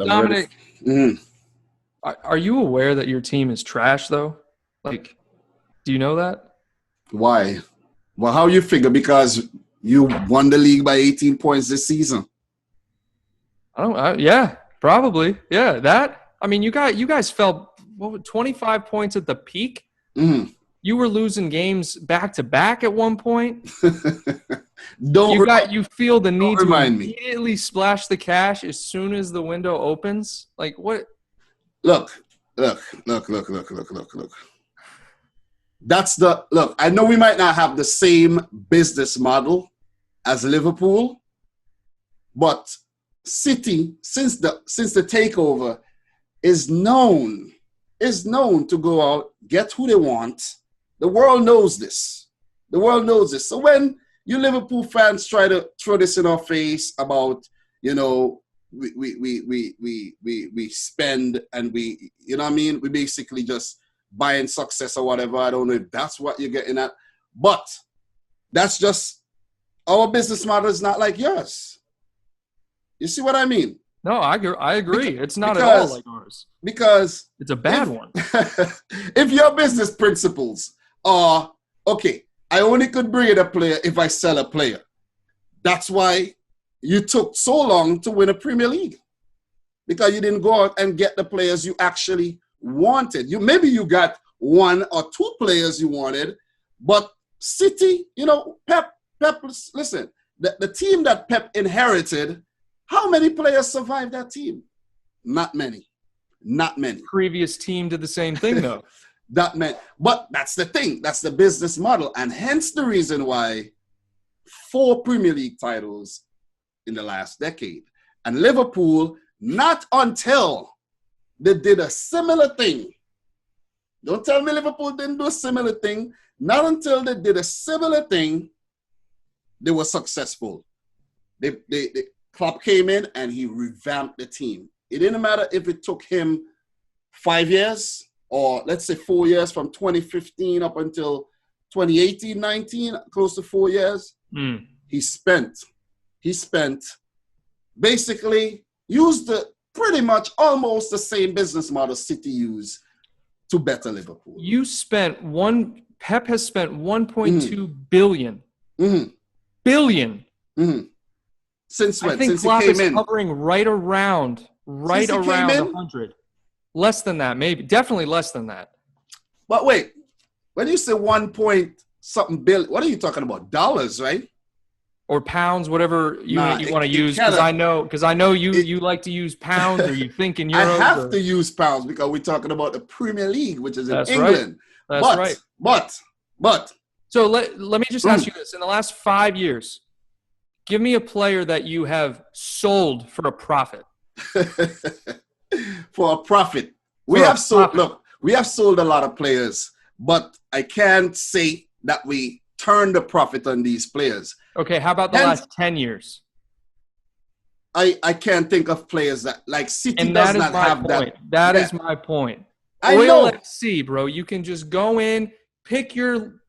I'm ready. Dominic, Mhm. are you aware that your team is trash, though? Like, do you know that? Why? Well, how you figure? Because you won the league by 18 points this season. Yeah, probably. Yeah, that. I mean, you guys fell 25 points at the peak. Mhm. You were losing games back to back at one point. don't re- You feel the don't need to remind me. immediately splash the cash as soon as the window opens. Like what? Look, look. That's the look. I know we might not have the same business model as Liverpool, but City, since the takeover, is known to go out, get who they want. The world knows this. The world knows this. So when you Liverpool fans try to throw this in our face about, you know, we spend and we, you know what I mean? We basically just buying success or whatever. I don't know if that's what you're getting at, but that's just our business model is not like yours. You see what I mean? No, I agree. It's not at all Because like ours. because It's a bad if, one. if your business principles are okay, I only could bring in a player if I sell a player. That's why you took so long to win a Premier League, because you didn't go out and get the players you actually wanted. Maybe you got one or two players you wanted, but City, Pep. Listen, the team that Pep inherited, how many players survived that team? Not many. Not many. Previous team did the same thing, though. But that's the thing. That's the business model. And hence the reason why 4 Premier League titles in the last decade. And Liverpool, not until they did a similar thing. Don't tell me Liverpool didn't do a similar thing. Not until they did a similar thing, they were successful. Klopp came in and he revamped the team. It didn't matter if it took him 5 years or let's say 4 years, from 2015 up until 2018-19, close to 4 years. He spent basically used pretty much almost the same business model City used to better Liverpool. Pep has spent 1.2 billion. Billion. Since when? I think Since Klopp he came is in. hovering right around 100. Less than that, maybe. Definitely less than that. But wait, when you say 1 point something billion, what are you talking about? Dollars, right? Or pounds, whatever you want to use. Because I know you like to use pounds, or you think in euros. I have to use pounds because we're talking about the Premier League, which is in Right. England. That's right. But. So let me just ask you this. In the last 5 years, give me a player that you have sold for a profit. For a profit. We have sold a lot of players, but I can't say that we turned a profit on these players. Okay, how about the last 10 years? I can't think of players that, like, City and does not have that. That is my point. I Oil know. FC, bro. You can just go in, pick your,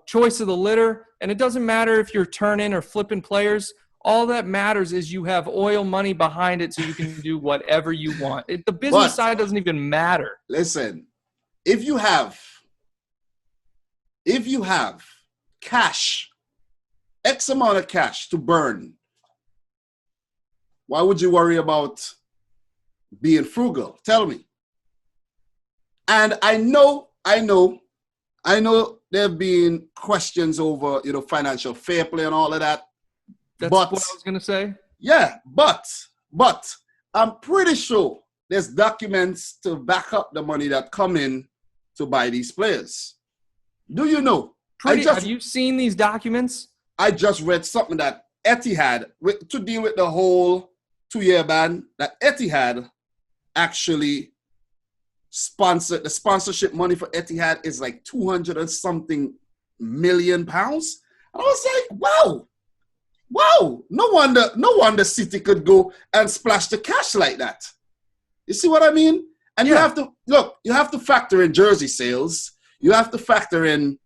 choice of the litter, and it doesn't matter if you're turning or flipping players. All that matters is you have oil money behind it so you can do whatever you want. The business side doesn't even matter. Listen, if you have cash, X amount of cash to burn, why would you worry about being frugal? Tell me. And I know there have been questions over, financial fair play and all of that. That's what I was going to say. Yeah, but I'm pretty sure there's documents to back up the money that come in to buy these players. Do you know? Have you seen these documents? I just read something that Etihad, to deal with the whole 2-year ban, that Etihad actually sponsored. The sponsorship money for Etihad is like 200 and something million pounds. And I was like, wow, no wonder City could go and splash the cash like that. You see what I mean? And you have to factor in jersey sales. You have to factor in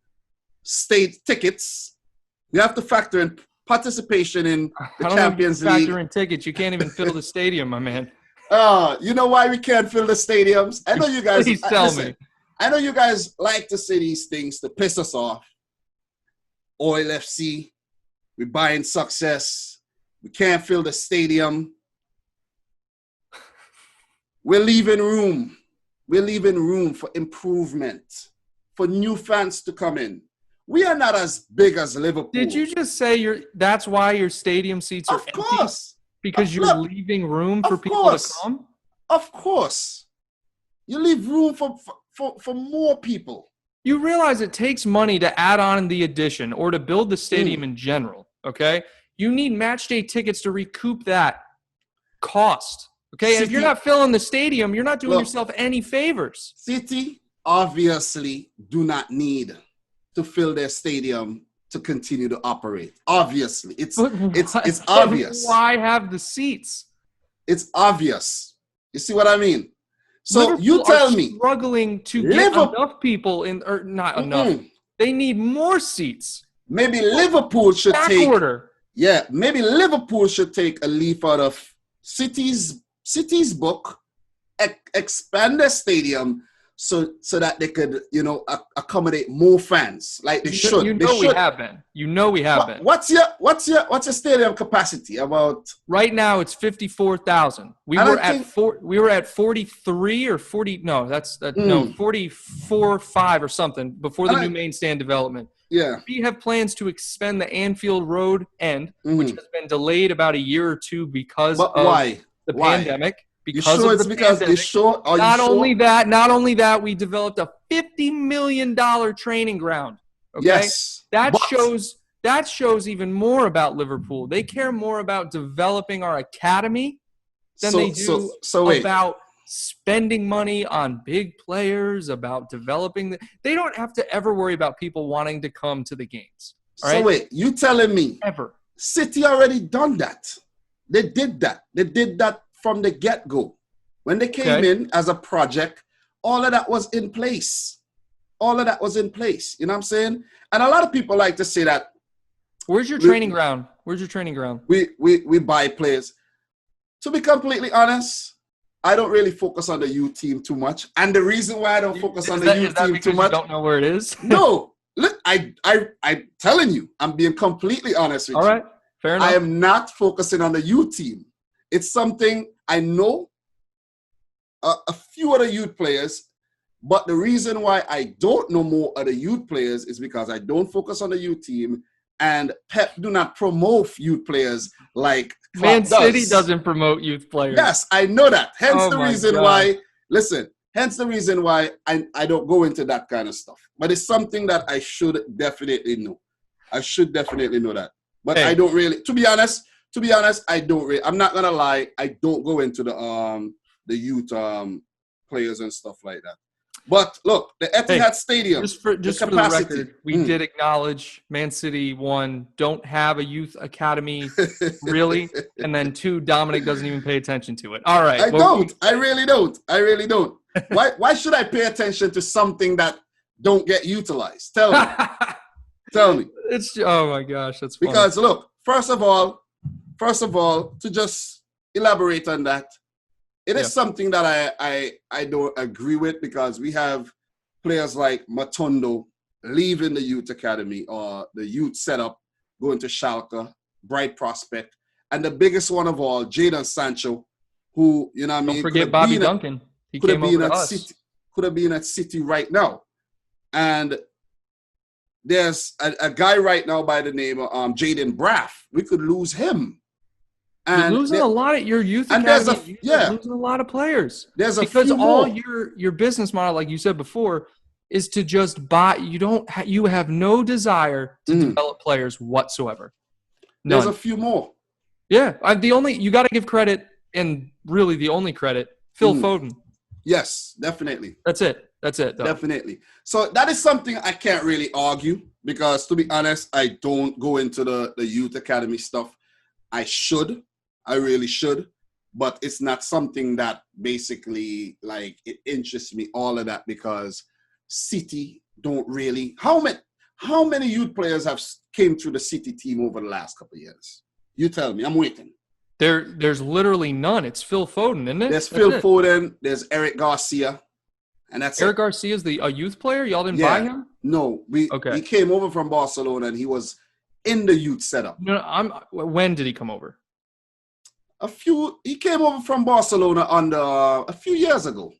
state tickets. You have to factor in participation in the Champions League. Factor in tickets. You can't even fill the stadium, my man. You know why we can't fill the stadiums? I know you guys. Please tell me. I know you guys like to say these things to piss us off. Oil FC, we're buying success. We can't fill the stadium. We're leaving room. We're leaving room for improvement, for new fans to come in. We are not as big as Liverpool. Did you just say that's why your stadium seats are empty? Of course. Because you're leaving room for people to come? Of course. You leave room for more people. You realize it takes money to add on the addition or to build the stadium in general, okay? You need match day tickets to recoup that cost, okay? And if you're not filling the stadium, you're not doing yourself any favors. City obviously do not need to fill their stadium to continue to operate. Obviously. It's obvious. Why have the seats? It's obvious. You see what I mean? So Liverpool you tell me, struggling to get enough people in, or not enough. They need more seats. Maybe Liverpool should take. Order. Yeah, maybe Liverpool should take a leaf out of City's book, expand their stadium so that they could, accommodate more fans like they should. We have been. We have been. What's your stadium capacity? About right now it's 54,000. We were at 43 or 40. No, that's 44.5 or something before the new main stand development. Yeah. We have plans to expand the Anfield Road end, which has been delayed about a year or two because of the pandemic. Because Not only that, we developed a $50 million training ground. Okay? Yes. That shows even more about Liverpool. They care more about developing our academy than they do about spending money on big players, about developing. They don't have to ever worry about people wanting to come to the games. All right? So wait, you telling me City already done that? They did that. They did that from the get-go. When they came in as a project, all of that was in place. You know what I'm saying? And a lot of people like to say that. Where's your training ground? We buy players. To be completely honest, I don't really focus on the youth team too much. And the reason why I don't focus on the youth team too much. You don't know where it is? No. Look, I'm telling you, I'm being completely honest with you. All right. Fair enough. I am not focusing on the youth team. It's something I know a few other youth players, but the reason why I don't know more other youth players is because I don't focus on the youth team, and Pep do not promote youth players like Man City doesn't promote youth players. Yes, I know that. Hence the reason why I don't go into that kind of stuff. But it's something that I should definitely know. I should definitely know that. But I don't really, to be honest, I don't really, I'm not going to lie, I don't go into the youth players and stuff like that. But look, the Etihad Stadium, just for the record, we did acknowledge Man City, 1, don't have a youth academy, really, and then 2, Dominic doesn't even pay attention to it. All right. I really don't. Why should I pay attention to something that don't get utilized? Tell me. Oh my gosh, that's funny. Because look, first of all, to just elaborate on that, it is something that I don't agree with, because we have players like Matondo leaving the youth academy or the youth setup, going to Schalke, bright prospect, and the biggest one of all, Jadon Sancho, who, you know what I mean? Don't forget Bobby Duncan. He came over to us. Could have been at City right now. And there's a guy right now by the name of Jaden Braff. We could lose him. And you're losing a lot at your youth academy. You're losing a lot of players. Because all your business model, like you said before, is to just buy. You have no desire to develop players whatsoever. None. There's a few more. Yeah, you got to give credit, and really the only credit, Phil Foden. Yes, definitely. That's it. Though. Definitely. So that is something I can't really argue, because to be honest, I don't go into the youth academy stuff. I really should, but it's not something that basically, like, it interests me, all of that, because City don't really. How many youth players have came through the City team over the last couple of years? You tell me. I'm waiting. There's literally none. It's Phil Foden, isn't it? There's Phil Foden. There's Eric Garcia. And that's Eric Garcia is a youth player? Y'all didn't buy him? No. He came over from Barcelona, and he was in the youth setup. No, when did he come over? He came over from Barcelona a few years ago.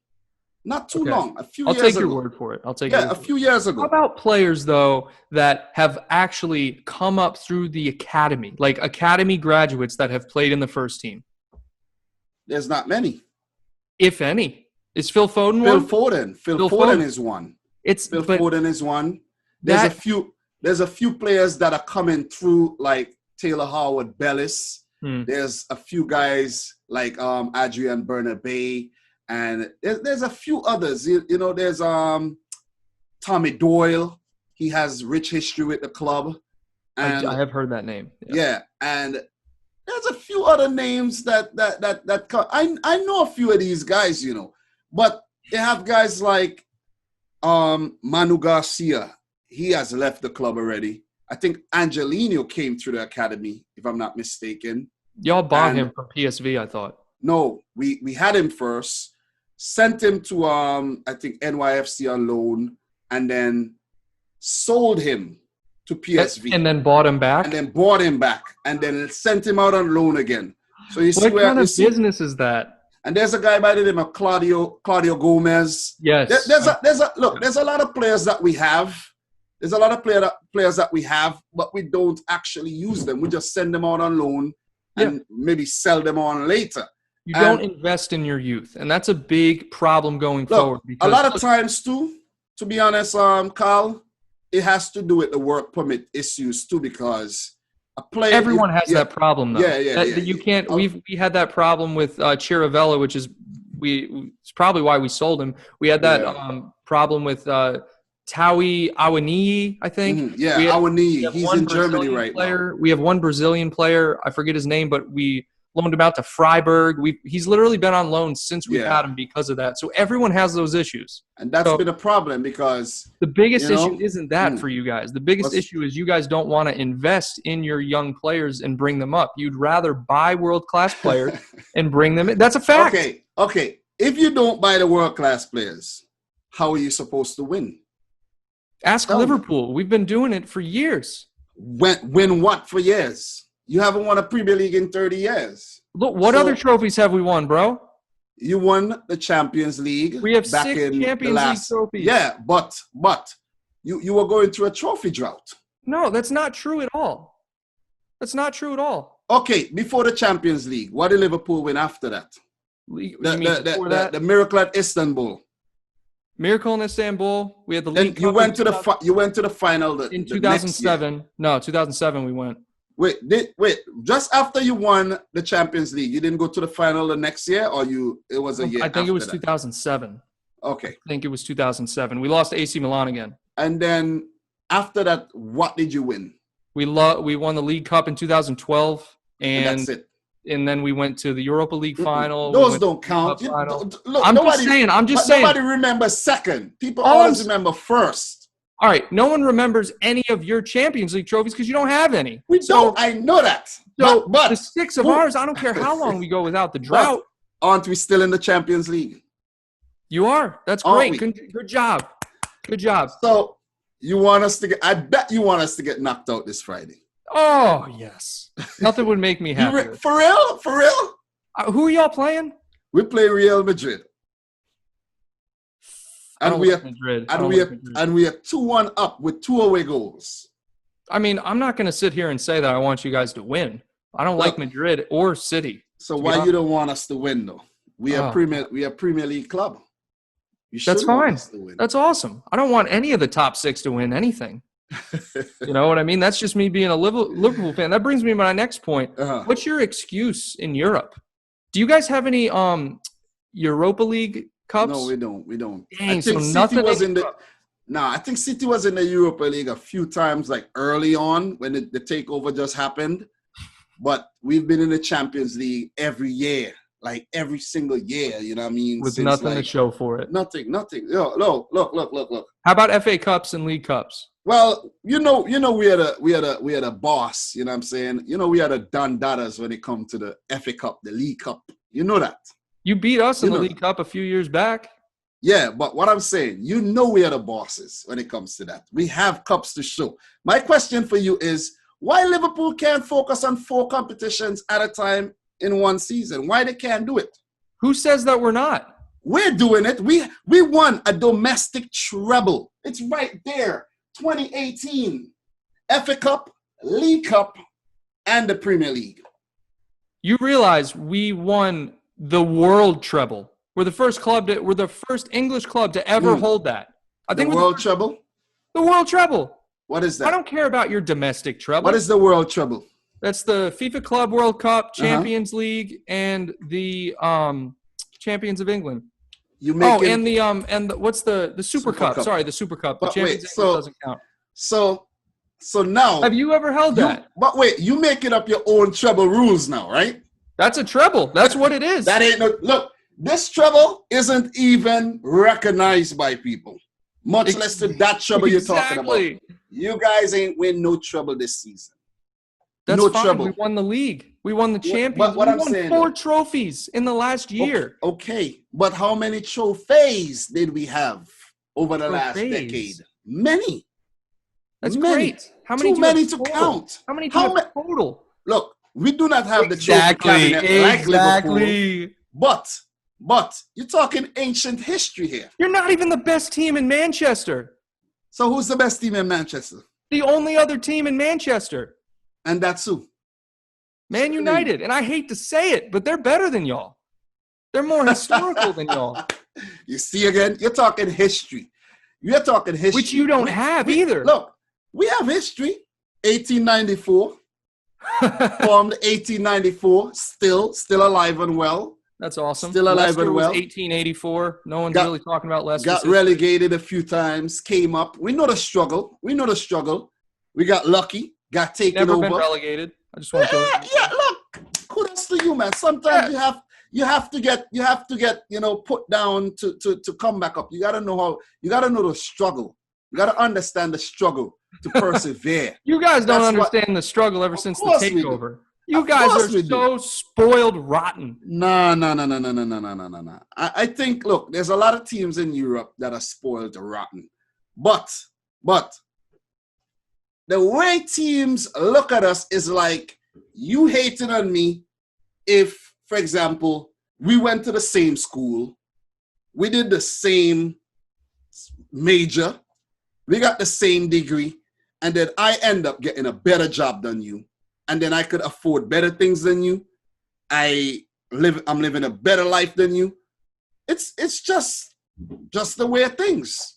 Not too long. I'll take your word for it. A few years ago. How about players, though, that have actually come up through the academy, like academy graduates that have played in the first team? There's not many. If any. Is Phil Foden one? Phil Foden is one. Foden is one. There's a few players that are coming through, like Taylor Howard-Bellis. There's a few guys like Adrian Bernabé. And there's a few others. There's Tommy Doyle. He has rich history with the club. And I have heard that name. Yeah. And there's a few other names that I know a few of these guys, But they have guys like Manu Garcia. He has left the club already. I think Angelino came through the academy, if I'm not mistaken. Y'all bought him from PSV, I thought. No, we had him first. Sent him to I think NYFC on loan, and then sold him to PSV, and then bought him back, and then sent him out on loan again. So you see, what kind of business is that? And there's a guy by the name of Claudio Gomez. Yes, there's a lot of players that we have. There's a lot of players that we have, but we don't actually use them. We just send them out on loan and maybe sell them on later. You don't invest in your youth, and that's a big problem going forward. A lot of times, too, to be honest, Carl, it has to do with the work permit issues, too, because a player... Everyone has that problem, though. You can't... We had that problem with Chiravella, which is... It's probably why we sold him. We had that problem with Tawi Awoniyi, I think. Awoniyi. He's in Germany right now. We have one Brazilian player. I forget his name, but we loaned him out to Freiburg. He's literally been on loan since we've had him because of that. So everyone has those issues. And that's been a problem because... The biggest issue isn't that for you guys. The biggest issue is you guys don't want to invest in your young players and bring them up. You'd rather buy world-class players and bring them in. That's a fact. Okay. If you don't buy the world-class players, how are you supposed to win? Ask Liverpool. We've been doing it for years. Win what for years? You haven't won a Premier League in 30 years. Look, what other trophies have we won, bro? You won the Champions League. We have 6 Champions League trophies. Yeah, but you were going through a trophy drought. No, that's not true at all. That's not true at all. Okay, before the Champions League, what did Liverpool win after that? The Miracle at Istanbul. Miracle in Istanbul. We had the League Cup. You went to the final in 2007. No, 2007 we went. Wait, just after you won the Champions League, you didn't go to the final the next year, or it was a year I think it was 2007. Okay. I think it was 2007. We lost to AC Milan again. And then after that, what did you win? We won the League Cup in 2012. And that's it. And then we went to the Europa League final. Those don't count. I'm just saying. Nobody remembers second. People always remember first. All right, no one remembers any of your Champions League trophies because you don't have any. We don't. I know that. So but the 6 of ours, I don't care how long we go without the drought. Aren't we still in the Champions League? You are. That's great. Good job. Good job. So I bet you want us to get knocked out this Friday. Oh, yes. Nothing would make me happier. For real? For real? Who are y'all playing? We play Real Madrid. And we are 2-1 up with 2 away goals. I mean, I'm not going to sit here and say that I want you guys to win. I don't like Madrid or City. So why you don't want us to win, though? We are Premier League club. That's fine. That's awesome. I don't want any of the top 6 to win anything. You know what I mean? That's just me being a Liverpool fan. That brings me to my next point. What's your excuse in Europe? Do you guys have any Europa League cups? No, we don't. Dang, so nothing was in the. I think City was in the Europa League a few times, like early on when the takeover just happened. But we've been in the Champions League every year. like every single year, you know what I mean? With Since, nothing like, to show for it. Nothing. Yo, look. How about FA Cups and League Cups? Well, we had a boss, you know what I'm saying? We had a Don Dadas when it comes to the FA Cup, the League Cup. You know that. You beat us in the League that. Cup a few years back. Yeah, but what I'm saying, we are the bosses when it comes to that. We have cups to show. My question for you is, why Liverpool can't focus on 4 competitions at a time in one season? Why they can't do it? Who says that we're not? We're doing it. We won a domestic treble. It's right there. 2018. FA Cup, League Cup, and the Premier League. You realize we won the world treble. We're the first English club to ever hold that. I think the world treble? The world treble. What is that? I don't care about your domestic treble. What is the world treble? That's the FIFA Club World Cup, Champions League, and the Champions of England. What's the Super Cup? Sorry, the Super Cup. The Champions of England doesn't count. So now, have you ever held that? But wait, you making up your own treble rules now, right? That's a treble. That's what it is. That ain't no look. This treble isn't even recognized by people, much less to that treble you're talking about. You guys ain't win no treble this season. That's no fine. Trouble. We won the league. We won the Champions. We won 4 trophies in the last year. Okay, but how many trophies did we have over the last decade? Many. That's great. How many? Too many to count. How many total? Look, we do not have the trophy cabinet like Liverpool, but you're talking ancient history here. You're not even the best team in Manchester. So who's the best team in Manchester? The only other team in Manchester. And that's who? Man United. And I hate to say it, but they're better than y'all. They're more historical than y'all. You see again? You're talking history. You're talking history. Which you don't have either. Look, we have history. 1894. Formed 1894. Still alive and well. That's awesome. Still alive and well. 1884. No one's really talking about Leicester. Got relegated a few times. Came up. We know the struggle. We got lucky. Got taken over. Never been relegated. I just want to. Look, kudos to you, man. Sometimes you have to get put down to come back up. You gotta know the struggle. You gotta understand the struggle to persevere. You guys don't understand the struggle ever since the takeover. You guys are so spoiled rotten. No. I think, look, there's a lot of teams in Europe that are spoiled rotten. But the way teams look at us is like, you hated on me if, for example, we went to the same school, we did the same major, we got the same degree, and then I end up getting a better job than you, and then I could afford better things than you. I'm living a better life than you. It's just the way of things.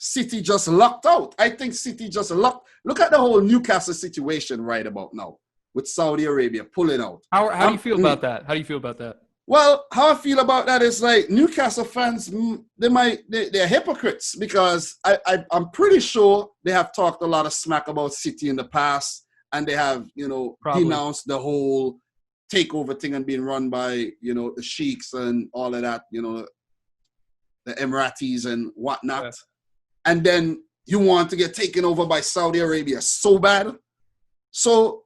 City just lucked out. I think City just lucked. Look at the whole Newcastle situation right about now with Saudi Arabia pulling out. How do you feel about that? How do you feel about that? Well, how I feel about that is like Newcastle fans, they're hypocrites because I'm pretty sure they have talked a lot of smack about City in the past, and they have, denounced the whole takeover thing and being run by, the sheiks and all of that, the Emiratis and whatnot. Yeah. And then you want to get taken over by Saudi Arabia so bad. So,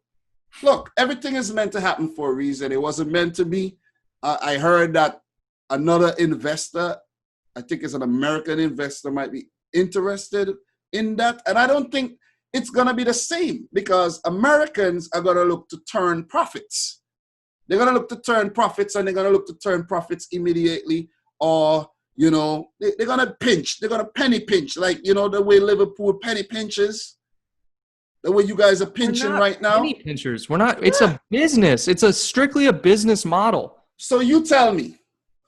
look, everything is meant to happen for a reason. It wasn't meant to be. I heard that another investor, I think it's an American investor, might be interested in that. And I don't think it's going to be the same because Americans are going to look to turn profits. They're going to look to turn profits, and they're going to look to turn profits immediately, or they're going to pinch. They're going to penny pinch, like, the way Liverpool penny pinches, the way you guys are pinching right now. Penny pinchers. We're not. It's a business. It's strictly a business model. So you tell me,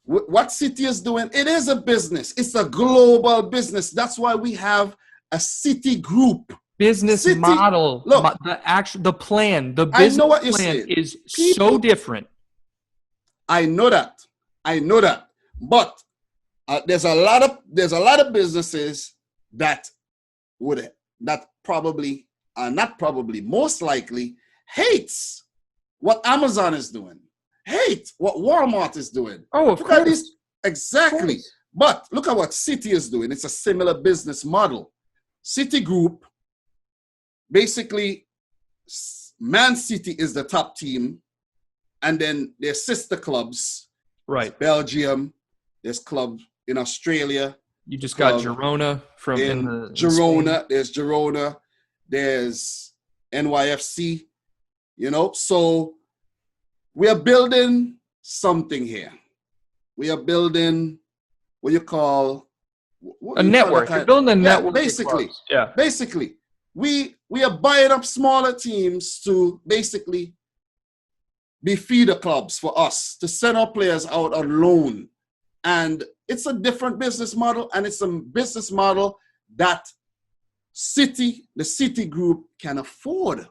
what City is doing, it is a business. It's a global business. That's why we have a City group. Business model. Look, the plan, the business plan is so different. I know that. But there's a lot of businesses that most likely hates what Amazon is doing. hate what Walmart is doing. Oh, of Look at course. this. Exactly. But look at what City is doing. It's a similar business model. Citigroup, basically, Man City is the top team, and then their sister clubs. Right. Belgium, there's club in Australia. You just got Girona from Girona. There's Girona. There's NYFC. You know, so we are building something here. We are building what you call a network. You're building a network. Basically, basically, we are buying up smaller teams to basically be feeder clubs for us to send our players out on loan, and it's a different business model, and it's a business model that the City Group can afford.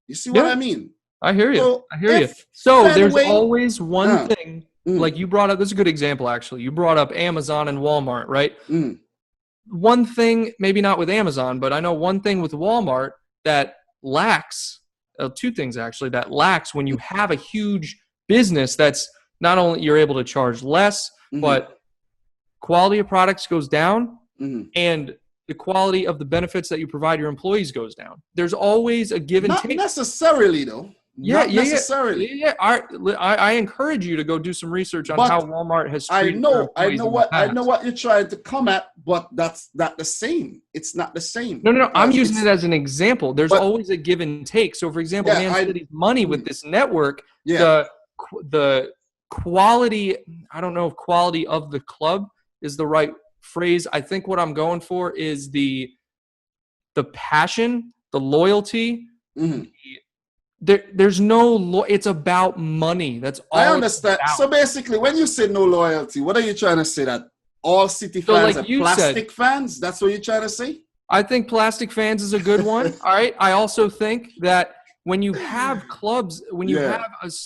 You see what I mean? I hear you. So I hear you. So there's always one thing. Like you brought up, this is a good example, actually. You brought up Amazon and Walmart, right? One thing, maybe not with Amazon, but I know one thing with Walmart that lacks, two things actually, that lacks when you have a huge business that's not only you're able to charge less, but quality of products goes down and the quality of the benefits that you provide your employees goes down. There's always a give and take. Not necessarily, though. Not necessarily. Yeah. I encourage you to go do some research on how Walmart has treated their I know what employees you're trying to come at, but that's not the same. It's not the same. No. I'm using it as an example. There's always a give and take. So, for example, Man City's money with this network, the quality, I don't know if quality of the club is the right phrase. I think what I'm going for is the passion, the loyalty. There's no it's about money. That's all. I understand. So basically, when you say no loyalty, what are you trying to say? That all City fans are plastic fans? That's what you're trying to say? I think plastic fans is a good one. All right. I also think that when you have clubs, when you have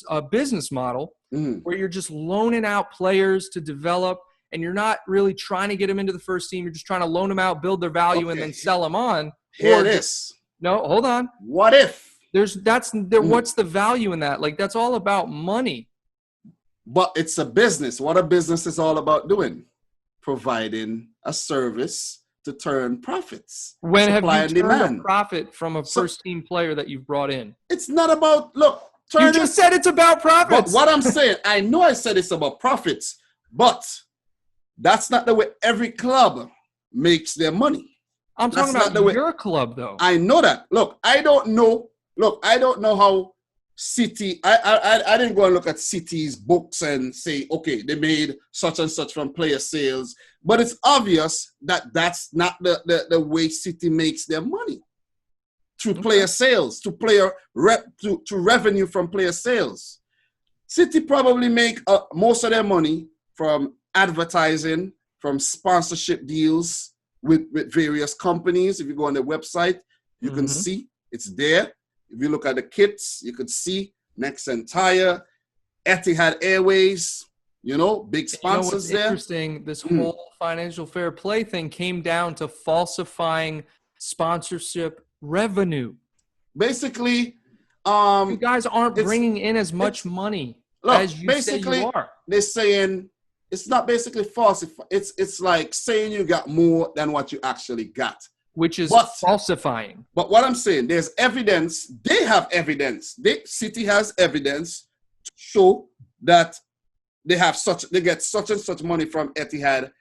a business model where you're just loaning out players to develop, and you're not really trying to get them into the first team, you're just trying to loan them out, build their value, and then sell them on. Here it is. No, hold on. What if? What's the value in that? Like, that's all about money. But it's a business. What a business is all about doing. Providing a service to turn profits. When have you turned a profit from a first-team player that you've brought in? It's not about, you just said it's about profits. But what I'm saying, I know I said it's about profits, but that's not the way every club makes their money. I'm talking about your club, though. I know that. I don't know how City, I didn't go and look at City's books and say, okay, they made such and such from player sales. But it's obvious that that's not the way City makes their money. Through player sales, to revenue from player sales. City probably make most of their money from advertising, from sponsorship deals with various companies. If you go on their website, you can see it's there. If you look at the kits, you could see Nexen Tire, Etihad Airways, big sponsors there. Interesting, this whole financial fair play thing came down to falsifying sponsorship revenue. Basically, you guys aren't bringing in as much money as you say you are. They're saying it's not basically falsifying. It's like saying you got more than what you actually got. Which is falsifying. But what I'm saying, there's evidence. They have evidence. City has evidence to show that they get such and such money from Etihad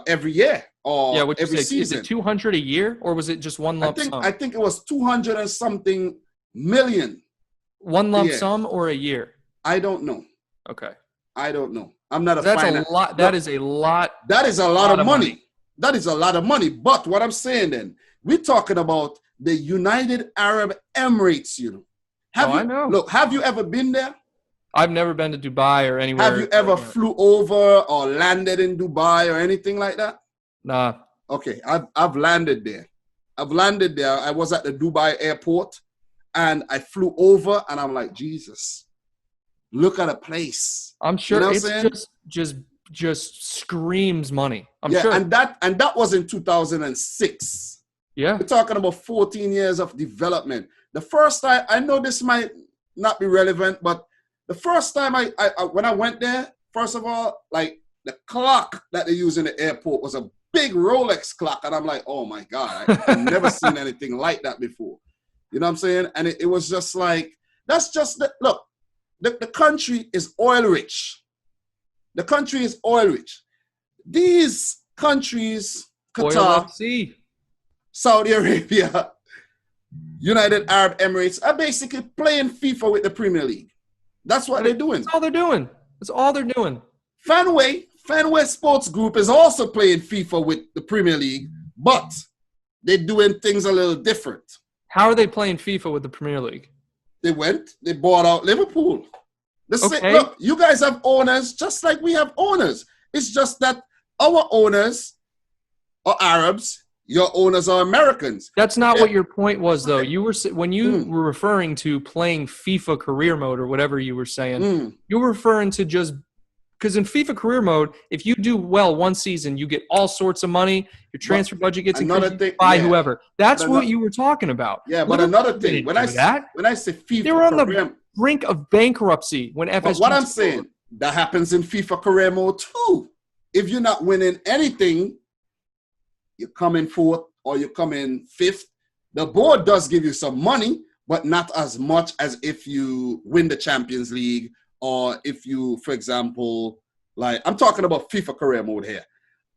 every year or every season. Is it 200 a year, or was it just one lump sum? I think it was 200 and something million. One lump sum or a year? I don't know. Okay. I don't know. I'm not a finance. That is a lot. That is a lot of money. That is a lot of money. But what I'm saying then, we're talking about the United Arab Emirates, I know. Look, have you ever been there? I've never been to Dubai or anywhere. Have you ever flew over or landed in Dubai or anything like that? Nah. Okay, I've landed there. I was at the Dubai airport and I flew over and I'm like, Jesus, look at a place. I'm sure it's just screams money. I'm sure. And that was in 2006. Yeah. We're talking about 14 years of development. The first time, I know this might not be relevant, but The first time when I went there, first of all, like the clock that they use in the airport was a big Rolex clock. And I'm like, oh my God, I've never seen anything like that before. You know what I'm saying? And it was just like, that's just, look, the country is oil rich. The country is oil rich. These countries, Qatar, Saudi Arabia, United Arab Emirates, are basically playing FIFA with the Premier League. That's what they're doing. That's all they're doing. That's all they're doing. Fenway Sports Group is also playing FIFA with the Premier League, but they're doing things a little different. How are they playing FIFA with the Premier League? They bought out Liverpool. Look, you guys have owners just like we have owners. It's just that our owners are Arabs, your owners are Americans. That's not what your point was, though. You were when you were referring to playing FIFA career mode or whatever you were saying, you were referring to just because in FIFA career mode, if you do well one season, you get all sorts of money. Your transfer budget gets increased by whoever. That's what you were talking about. Yeah, but another thing, when I say FIFA, they were on the brink of bankruptcy when FSG. But what I'm saying, that happens in FIFA career mode too. If you're not winning anything, you come in fourth or you come in fifth. The board does give you some money, but not as much as if you win the Champions League or if you, for example, like I'm talking about FIFA career mode here,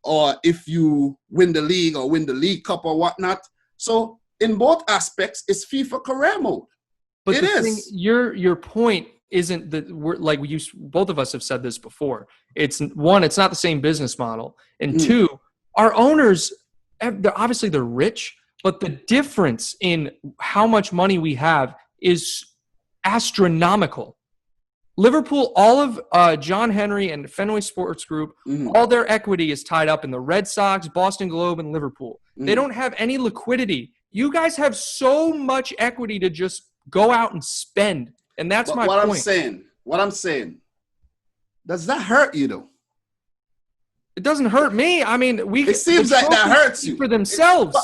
or if you win the league or win the League Cup or whatnot. So in both aspects, it's FIFA career mode. But it is. Your point isn't that we're like both of us have said this before. It's one, it's not the same business model, and two, our owners, obviously they're rich, but the difference in how much money we have is astronomical. Liverpool, all of John Henry and Fenway Sports Group, all their equity is tied up in the Red Sox, Boston Globe, and Liverpool. They don't have any liquidity. You guys have so much equity to just go out and spend, and that's my point. What I'm saying, does that hurt you though? It doesn't hurt me. I mean, it seems like that hurts you for themselves.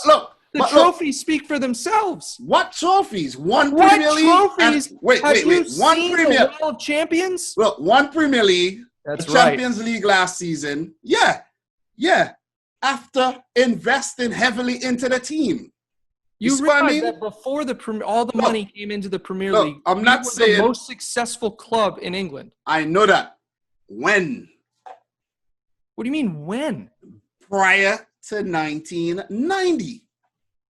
The trophies speak for themselves. What trophies? One Premier League. Trophies? Wait. One Premier. The Wall of Champions. Look, one Premier League. That's the Champions League last season. Yeah. After investing heavily into the team. You realize that before all the money came into the Premier League, I'm not saying the most successful club in England. I know that. When? What do you mean when? Prior to 1990.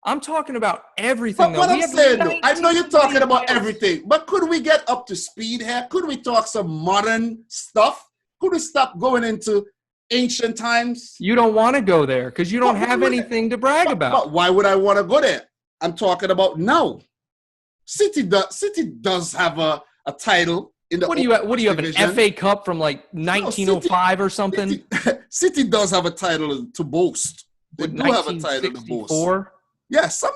I'm talking about everything. But what I'm saying, though, I know you're talking about everything, but could we get up to speed here? Could we talk some modern stuff? Could we stop going into ancient times? You don't want to go there because you don't have anything to brag about. But why would I want to go there? I'm talking about now. City does have a title in the. What do you have an FA Cup from like 1905 or something? City does have a title to boast. They do have a title to boast. Yeah, some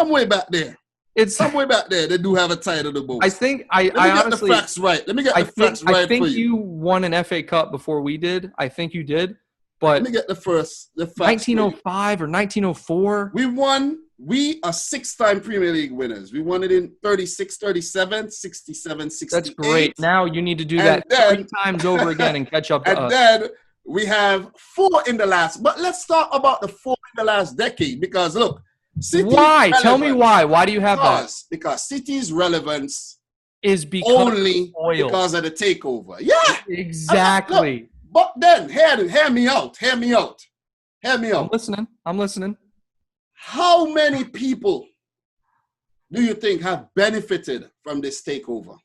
way back there. It's somewhere back there. They do have a title to boast. I think I honestly get the facts right. Let me get the facts right. I think you won an FA Cup before we did. I think you did. But let me get the facts. 1905 or 1904. We are 6-time Premier League winners. We won it in 36, 37, 67, 68. That's great. Now you need to do that 3 times over again and catch up to us. And then we have 4 in the last. But let's talk about the 4 in the last decade because look, City why? Tell me why. Why do you have that? Because City's relevance is only because of the takeover. Yeah, exactly. Look, but then, hear me out. I'm listening. How many people do you think have benefited from this takeover?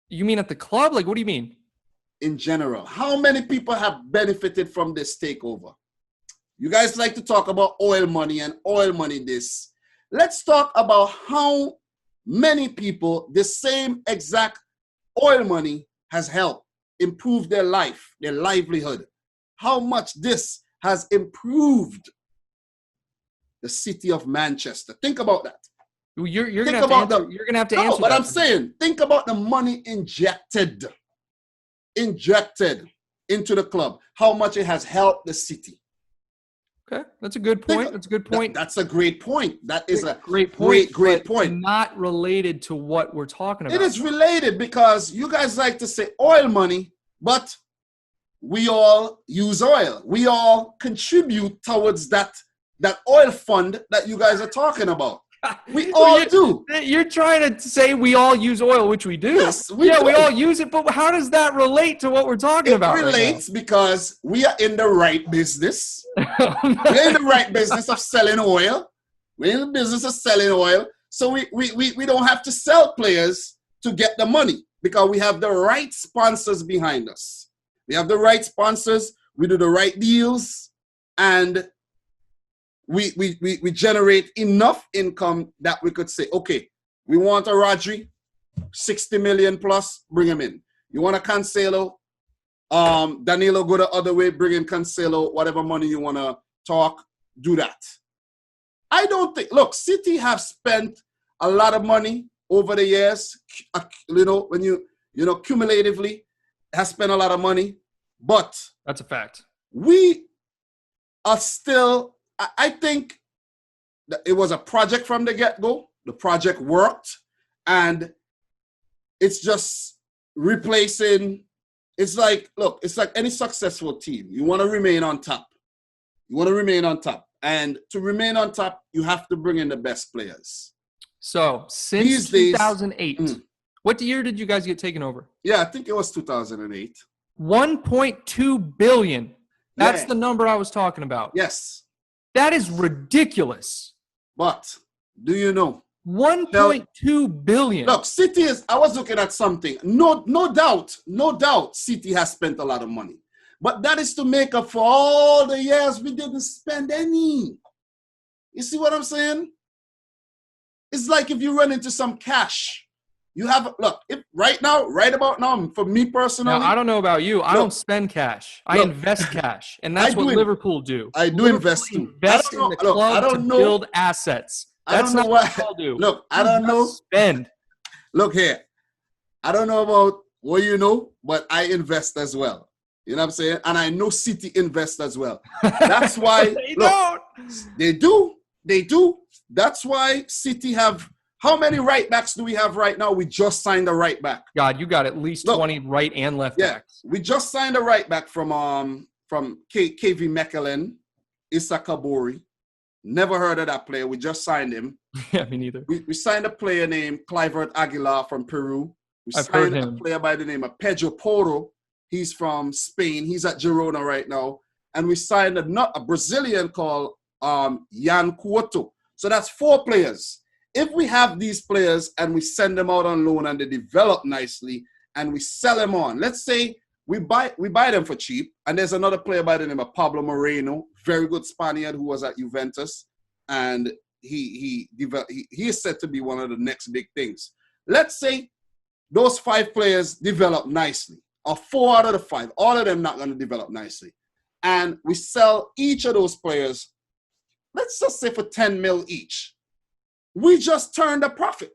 You mean at the club? Like, what do you mean? In general, how many people have benefited from this takeover? You guys like to talk about oil money and oil money this. Let's talk about how many people the same exact oil money has helped improve their life, their livelihood. How much this has improved the city of Manchester. Think about that. You're going to have to answer but that. I'm saying, think about the money injected into the club. How much it has helped the city. Okay, that's a good point. That's a good point. That's a great point. That is a great point. Great point. Not related to what we're talking about. It is related because you guys like to say oil money, but we all use oil. We all contribute towards that oil fund that you guys are talking about. We all do. You're trying to say we all use oil, which we do. Yes, we do. We all use it, but how does that relate to what we're talking about? It relates because we are in the right business. We're in the right business of selling oil. We're in the business of selling oil. So we don't have to sell players to get the money because we have the right sponsors behind us. We have the right sponsors. We do the right deals, and we generate enough income that we could say, okay, we want a Rodri, 60 million plus, bring him in. You want a Cancelo, Danilo go the other way, bring in Cancelo, whatever money you want to talk, do that. I don't think, look, City have spent a lot of money over the years, when cumulatively has spent a lot of money, but that's a fact. We are still, I think that it was a project from the get-go. The project worked, and it's just replacing. It's like, look, it's like any successful team. You want to remain on top. And to remain on top, you have to bring in the best players. So since 2008, what year did you guys get taken over? Yeah, I think it was 2008. 1.2 billion. That's the number I was talking about. Yes. That is ridiculous. But do you know? 1.2 billion. Look, City is, I was looking at something. No doubt, City has spent a lot of money. But that is to make up for all the years we didn't spend any. You see what I'm saying? It's like if you run into some cash. You have, look, right about now, for me personally. Now, I don't know about you. I don't spend cash. I invest cash. And that's what Liverpool do. I do invest too. Invest in the club to build assets. That's not what I'll do. Look, I don't know. Spend. Look here. I don't know about what you know, but I invest as well. You know what I'm saying? And I know City invest as well. That's why. They do. That's why City have. How many right backs do we have right now? We just signed a right back. God, you got at least 20 right and left backs. We just signed a right back from KV Mechelen, Issa Kabori. Never heard of that player. We just signed him. Yeah, me neither. We signed a player named Clivert Aguilar from Peru. I've heard him. A player by the name of Pedro Porro. He's from Spain. He's at Girona right now. And we signed a Brazilian called Jan Couto. So that's 4 players. If we have these players and we send them out on loan and they develop nicely and we sell them on, let's say we buy them for cheap, and there's another player by the name of Pablo Moreno, very good Spaniard who was at Juventus, and he is said to be one of the next big things. Let's say those 5 players develop nicely, or 4 out of the 5, all of them not going to develop nicely, and we sell each of those players, let's just say for 10 mil each. We just turned a profit.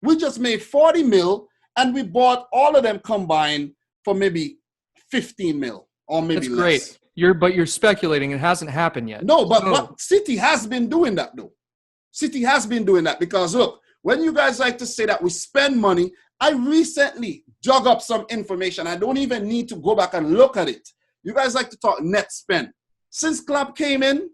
We just made 40 mil, and we bought all of them combined for maybe 15 mil or maybe less. Great. But you're speculating. It hasn't happened yet. No, but City has been doing that, though. City has been doing that because, look, when you guys like to say that we spend money, I recently dug up some information. I don't even need to go back and look at it. You guys like to talk net spend. Since Klopp came in,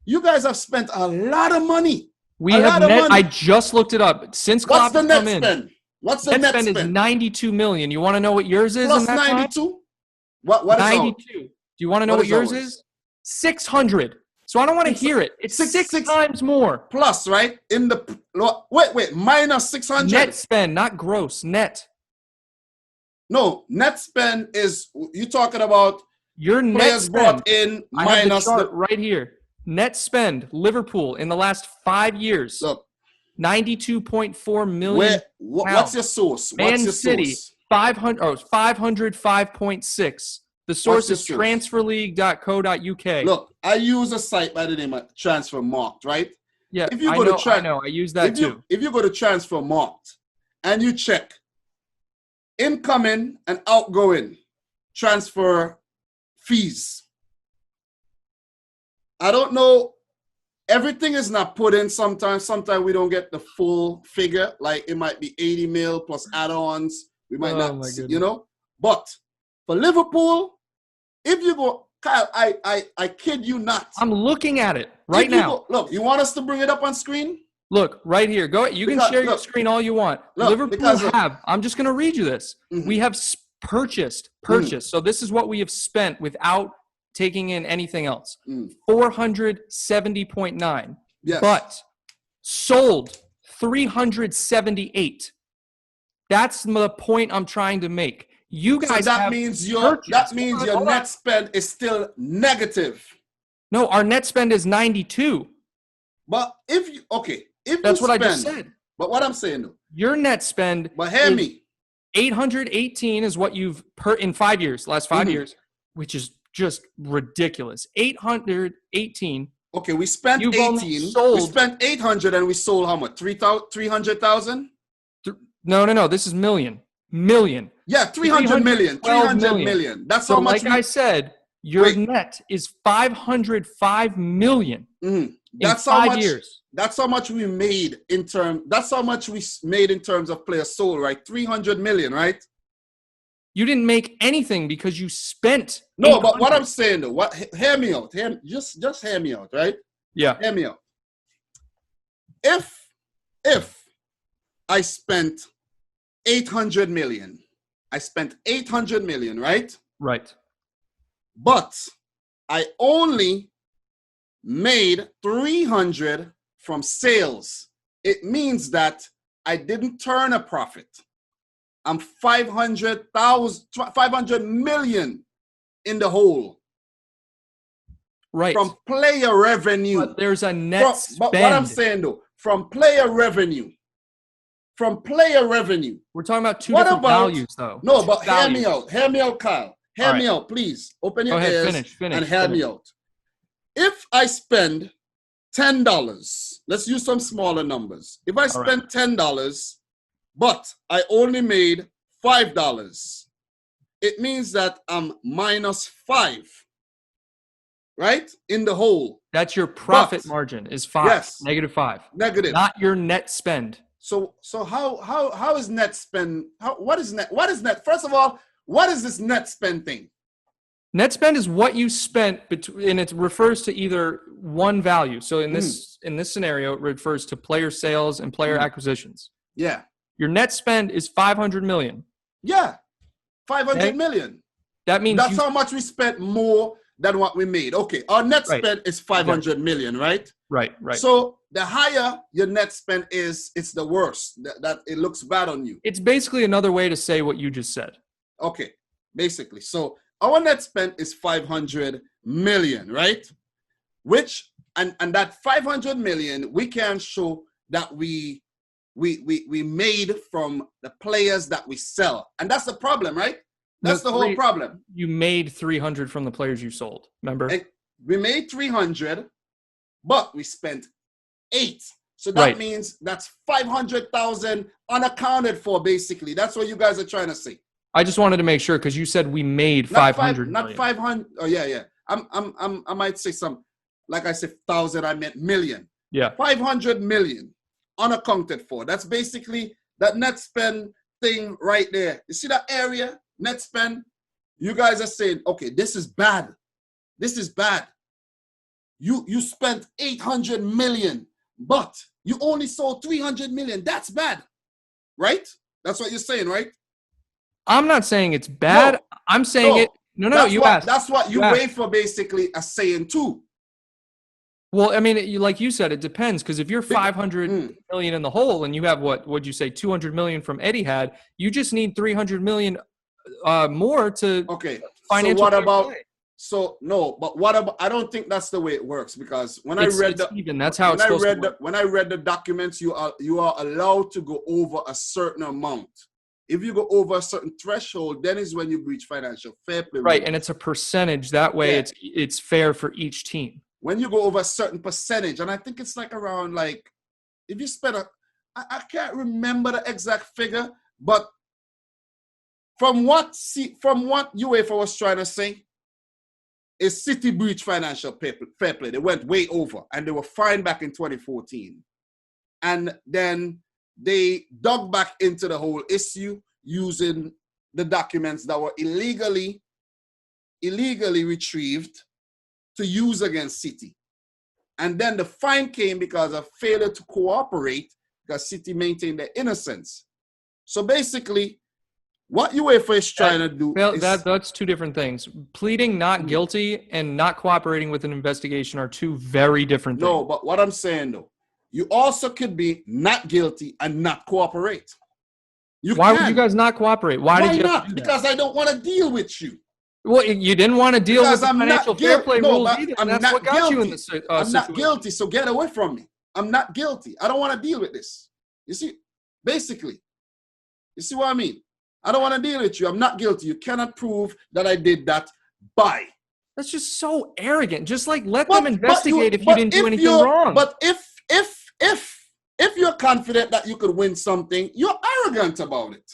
you guys have spent a lot of money. We have net. I just looked it up. Since Klopp has come in, what's the net spend? Is 92 million. You want to know what yours is? Plus 92. What is 92? Do you want to know what yours is? 600. So I don't want to hear it. It's six times more. Plus, right? Wait, minus 600. Net spend, not gross. Net. No, net spend is you talking about your net players spend. Brought in I minus have the chart right here. Net spend, Liverpool in the last 5 years. Look, 92.4 million. What's your source? Man City, 505.6. The source is transferleague.co.uk. Look, I use a site by the name of Transfermarkt, right? Yeah, I know. I use that too. If you go to Transfermarkt and you check incoming and outgoing transfer fees, I don't know. Everything is not put in sometimes. Sometimes we don't get the full figure. Like it might be 80 mil plus add-ons. We might not, you know. But for Liverpool, if you go, Kyle, I kid you not. I'm looking at it right now. Look, you want us to bring it up on screen? Look, right here. Go. You can share your screen all you want. Liverpool have. I'm just going to read you this. Mm-hmm. We have purchased. Mm-hmm. So this is what we have spent without taking in anything else. 470.9. Yes. But sold 378. That's the point I'm trying to make. You guys so that means your net spend is still negative. No, our net spend is 92. But if that's what I just said. But what I'm saying though, your net spend. But hear me. 818 is what you've in 5 years, last 5 years, which is just ridiculous. 818. Okay, we spent 18. We spent 800 and we sold how much? 300,000? No. This is million. Yeah, 300 million. 300 million. That's so how much. Like I said, your net is 505 million. Mm-hmm. That's in 5 years. That's how much we made in terms. That's how much we made in terms of players sold, right? 300 million, right? You didn't make anything because you spent. No, but what I'm saying though, hear me out. Just hear me out, right? Yeah. Hear me out. If I spent 800 million, right? Right. But I only made 300 from sales. It means that I didn't turn a profit. I'm 500 million in the hole. Right. From player revenue. But there's a net spend. But what I'm saying though, from player revenue. We're talking about two different values though. No, but hear me out, Kyle. Hear me out, please. Open your ears and hear me out. If I spend $10, let's use some smaller numbers. If I spend $10, but I only made $5, it means that I'm minus 5, right? In the hole. That's your profit margin is 5. Yes. Negative 5. Negative. Not your net spend. So how is net spend? What is net? First of all, what is this net spend thing? Net spend is what you spent, and it refers to either one value. So in this scenario, it refers to player sales and player acquisitions. Yeah. Your net spend is 500 million. Yeah, 500 million. That means that's how much we spent more than what we made. Okay, our net spend is 500 million, right? Right. So the higher your net spend is, it's the worse. That it looks bad on you. It's basically another way to say what you just said. Okay, basically. So our net spend is 500 million, right? Which and that 500 million we can show that we made from the players that we sell, and that's the problem, right? That's the whole problem. You made 300 from the players you sold. Remember? We made 300, but we spent 8. So that means that's 500,000 unaccounted for. Basically, that's what you guys are trying to say. I just wanted to make sure because you said we made 500. Not 500. Oh yeah. I might say some, like I said, 1,000. I meant million. Yeah. 500 million unaccounted for. That's basically that net spend thing right there. You see that area? Net spend. You guys are saying, okay, this is bad. This is bad. You spent 800 million, but you only sold 300 million. That's bad, right? That's what you're saying, right? I'm not saying it's bad. No, I'm saying it. No. You asked. That's what you wait for, basically, a saying too. Well, I mean, like you said, it depends, because if you're 500 million in the hole and you have would you say 200 million from Etihad, you just need 300 million more to financial. So what about? Play. So no, but what about? I don't think that's the way it works, because when I read the documents, you are allowed to go over a certain amount. If you go over a certain threshold, then is when you breach financial fair play. Right, and it's a percentage. That way, it's fair for each team. When you go over a certain percentage, and I think it's like around, like, if you spend I can't remember the exact figure, but from what UEFA was trying to say, is City breach financial fair play. They went way over, and they were fined back in 2014. And then they dug back into the whole issue using the documents that were illegally retrieved to use against City. And then the fine came because of failure to cooperate, because City maintained their innocence. So basically, what UEFA is trying to do is... That's two different things. Pleading not guilty and not cooperating with an investigation are two very different things. No, but what I'm saying, though, you also could be not guilty and not cooperate. Why would you guys not cooperate? Why did you not? Have to do that? Because I don't want to deal with you. Well, you didn't want to deal with the financial fair play rules either, and that's what got you in this situation. I'm not guilty, so get away from me. I'm not guilty. I don't want to deal with this. You see, basically, you see what I mean? I don't want to deal with you. I'm not guilty. You cannot prove that I did that. Bye. That's just so arrogant. Just like let them investigate if you didn't do anything wrong. But if you're confident that you could win something, you're arrogant about it.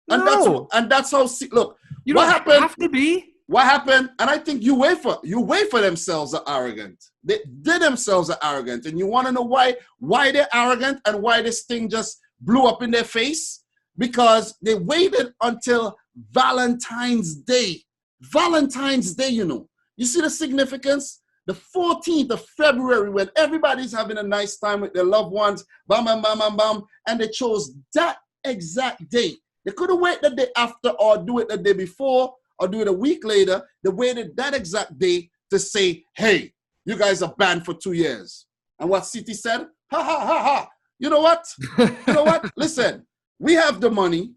And that's how. Look, you don't have to be. What happened? And I think UEFA themselves are arrogant. They themselves are arrogant, and you want to know why they're arrogant and why this thing just blew up in their face? Because they waited until Valentine's Day. Valentine's Day, you know. You see the significance? The 14th of February, when everybody's having a nice time with their loved ones, bam, bam, bam, bam, bam, and they chose that exact day. They couldn't wait the day after or do it the day before or do it a week later. They waited that exact day to say, hey, you guys are banned for 2 years. And what City said? Ha, ha, ha, ha. You know what? You know what? Listen, we have the money.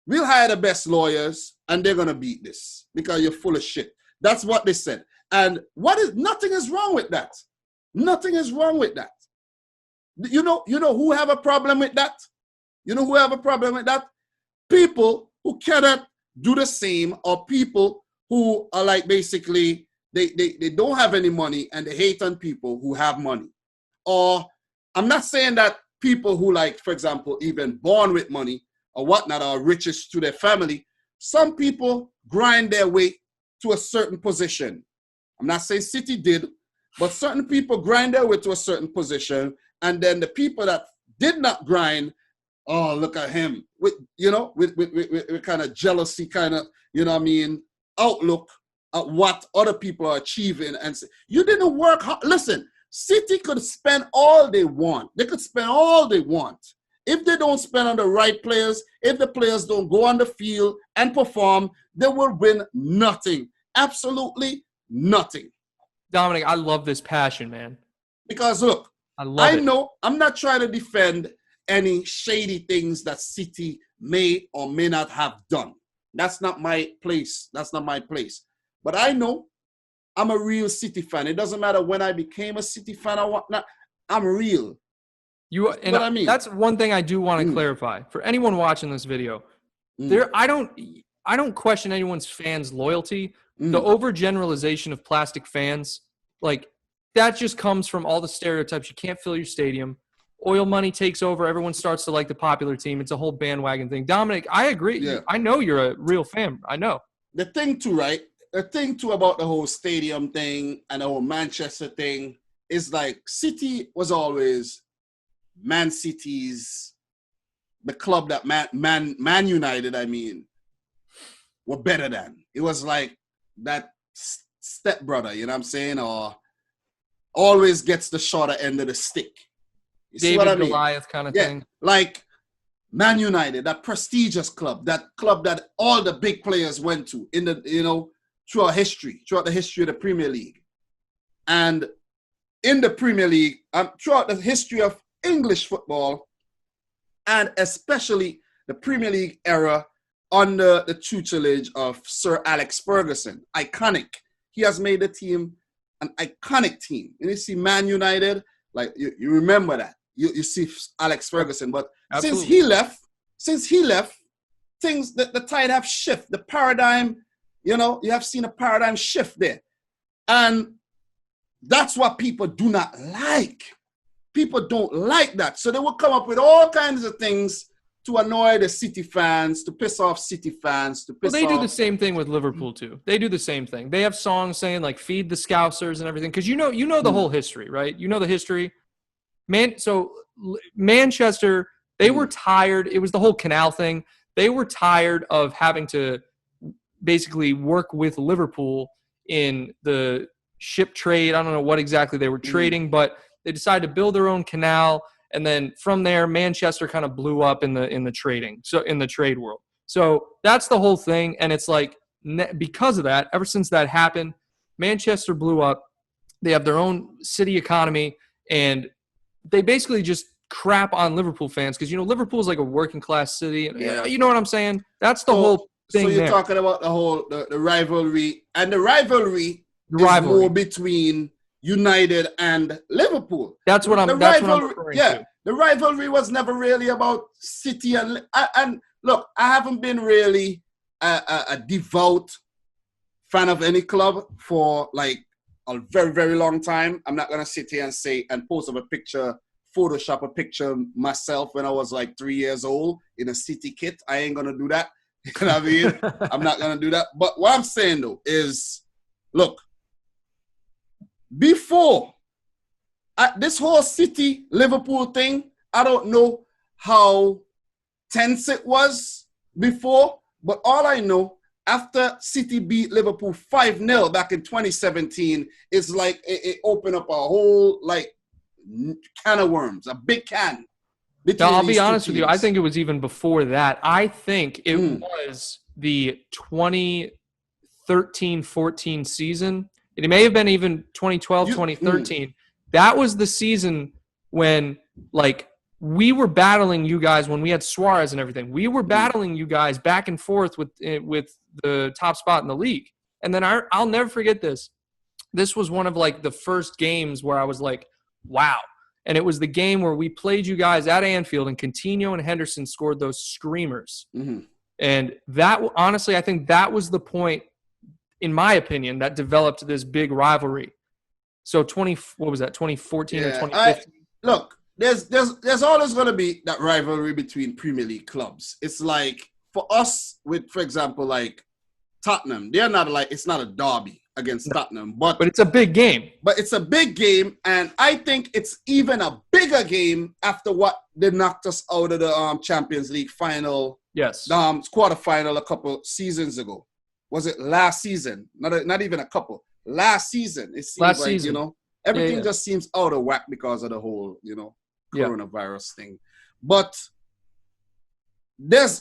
We'll hire the best lawyers, and they're going to beat this because you're full of shit. That's what they said. And nothing is wrong with that. Nothing is wrong with that. You know who have a problem with that? You know who have a problem with that? People who cannot do the same, or people who are like basically they don't have any money and they hate on people who have money. Or I'm not saying that people who, like, for example, even born with money or whatnot, are riches to their family. Some people grind their way to a certain position. I'm not saying City did, but certain people grind their way to a certain position, and then the people that did not grind, oh, look at him, with kind of jealousy, kind of, outlook at what other people are achieving, and say, you didn't work hard. Listen, City could spend all they want. They could spend all they want. If they don't spend on the right players, if the players don't go on the field and perform, they will win nothing. Absolutely nothing. Dominic, I love this passion, man. Because look, I know I'm not trying to defend any shady things that City may or may not have done. That's not my place. That's not my place. But I know I'm a real City fan. It doesn't matter when I became a City fan or whatnot. I'm real. I mean, that's one thing I do want to clarify for anyone watching this video. I don't question anyone's fans' loyalty. The overgeneralization of plastic fans, like, that just comes from all the stereotypes. You can't fill your stadium. Oil money takes over. Everyone starts to like the popular team. It's a whole bandwagon thing. Dominic, I agree. Yeah. I know you're a real fan. I know. The thing too, right? The thing too about the whole stadium thing and the whole Manchester thing is, like, City was always Man City's, the club that Man United, were better than. It was like that stepbrother, you know what I'm saying? Or always gets the shorter end of the stick. You see what I mean? Goliath kind of thing. Like Man United, that prestigious club, that all the big players went to in the, throughout the history of the Premier League. And in the Premier League, throughout the history of English football, and especially the Premier League era under the tutelage of Sir Alex Ferguson. Iconic. He has made the team an iconic team. And you see Man United, like, you remember that. You see Alex Ferguson. But Absolutely. since he left, things, the tide have shifted. The paradigm, you have seen a paradigm shift there. And that's what people do not like. People don't like that. So they will come up with all kinds of things to annoy the City fans, to piss off City fans, to piss Well, they off. do the same thing with Liverpool too. They do the same thing. They have songs saying like "feed the Scousers" and everything because you know the whole history, right? You know the history. Manchester, they were tired. It was the whole canal thing. They were tired of having to basically work with Liverpool in the ship trade. I don't know what exactly they were trading, but they decided to build their own canal. And then from there, Manchester kind of blew up in the trading, so in the trade world. So that's the whole thing. And it's like because of that, ever since that happened, Manchester blew up. They have their own city economy, and they basically just crap on Liverpool fans because, Liverpool is like a working class city. And, you know what I'm saying? That's the whole thing. So you're there. talking about the whole the rivalry, and the rivalry is more between United and Liverpool. That's what I'm referring to. The rivalry was never really about City and look, I haven't been really a devout fan of any club for like a very, very long time. I'm not gonna sit here and say and post up a picture, Photoshop a picture myself when I was like 3 years old in a City kit. I ain't gonna do that. You know what I mean? I'm not gonna do that. But what I'm saying though is, look, before this whole City Liverpool thing, I don't know how tense it was before, but all I know, after City beat Liverpool 5-0 back in 2017, it's like it opened up a whole like can of worms, a big can. Now, I'll be honest with you. I think it was even before that. I think it was the 2013-14 season. It may have been even 2012, 2013. That was the season when, like, we were battling you guys when we had Suarez and everything. We were battling you guys back and forth with the top spot in the league. And then I'll never forget this. This was one of, like, the first games where I was like, wow. And it was the game where we played you guys at Anfield, and Coutinho and Henderson scored those screamers. And that, honestly, I think that was the point, in my opinion, that developed this big rivalry. So 2014 or 2015? Look, there's always going to be that rivalry between Premier League clubs. It's like, for us, for example, like Tottenham, they're not like, it's not a derby against Tottenham, but it's a big game. But it's a big game, and I think it's even a bigger game after what they knocked us out of the Champions League final. Yes, quarterfinal a couple seasons ago. Was it last season? Not even a couple. Last season. It seems last season. Everything just seems out of whack because of the whole, coronavirus thing. But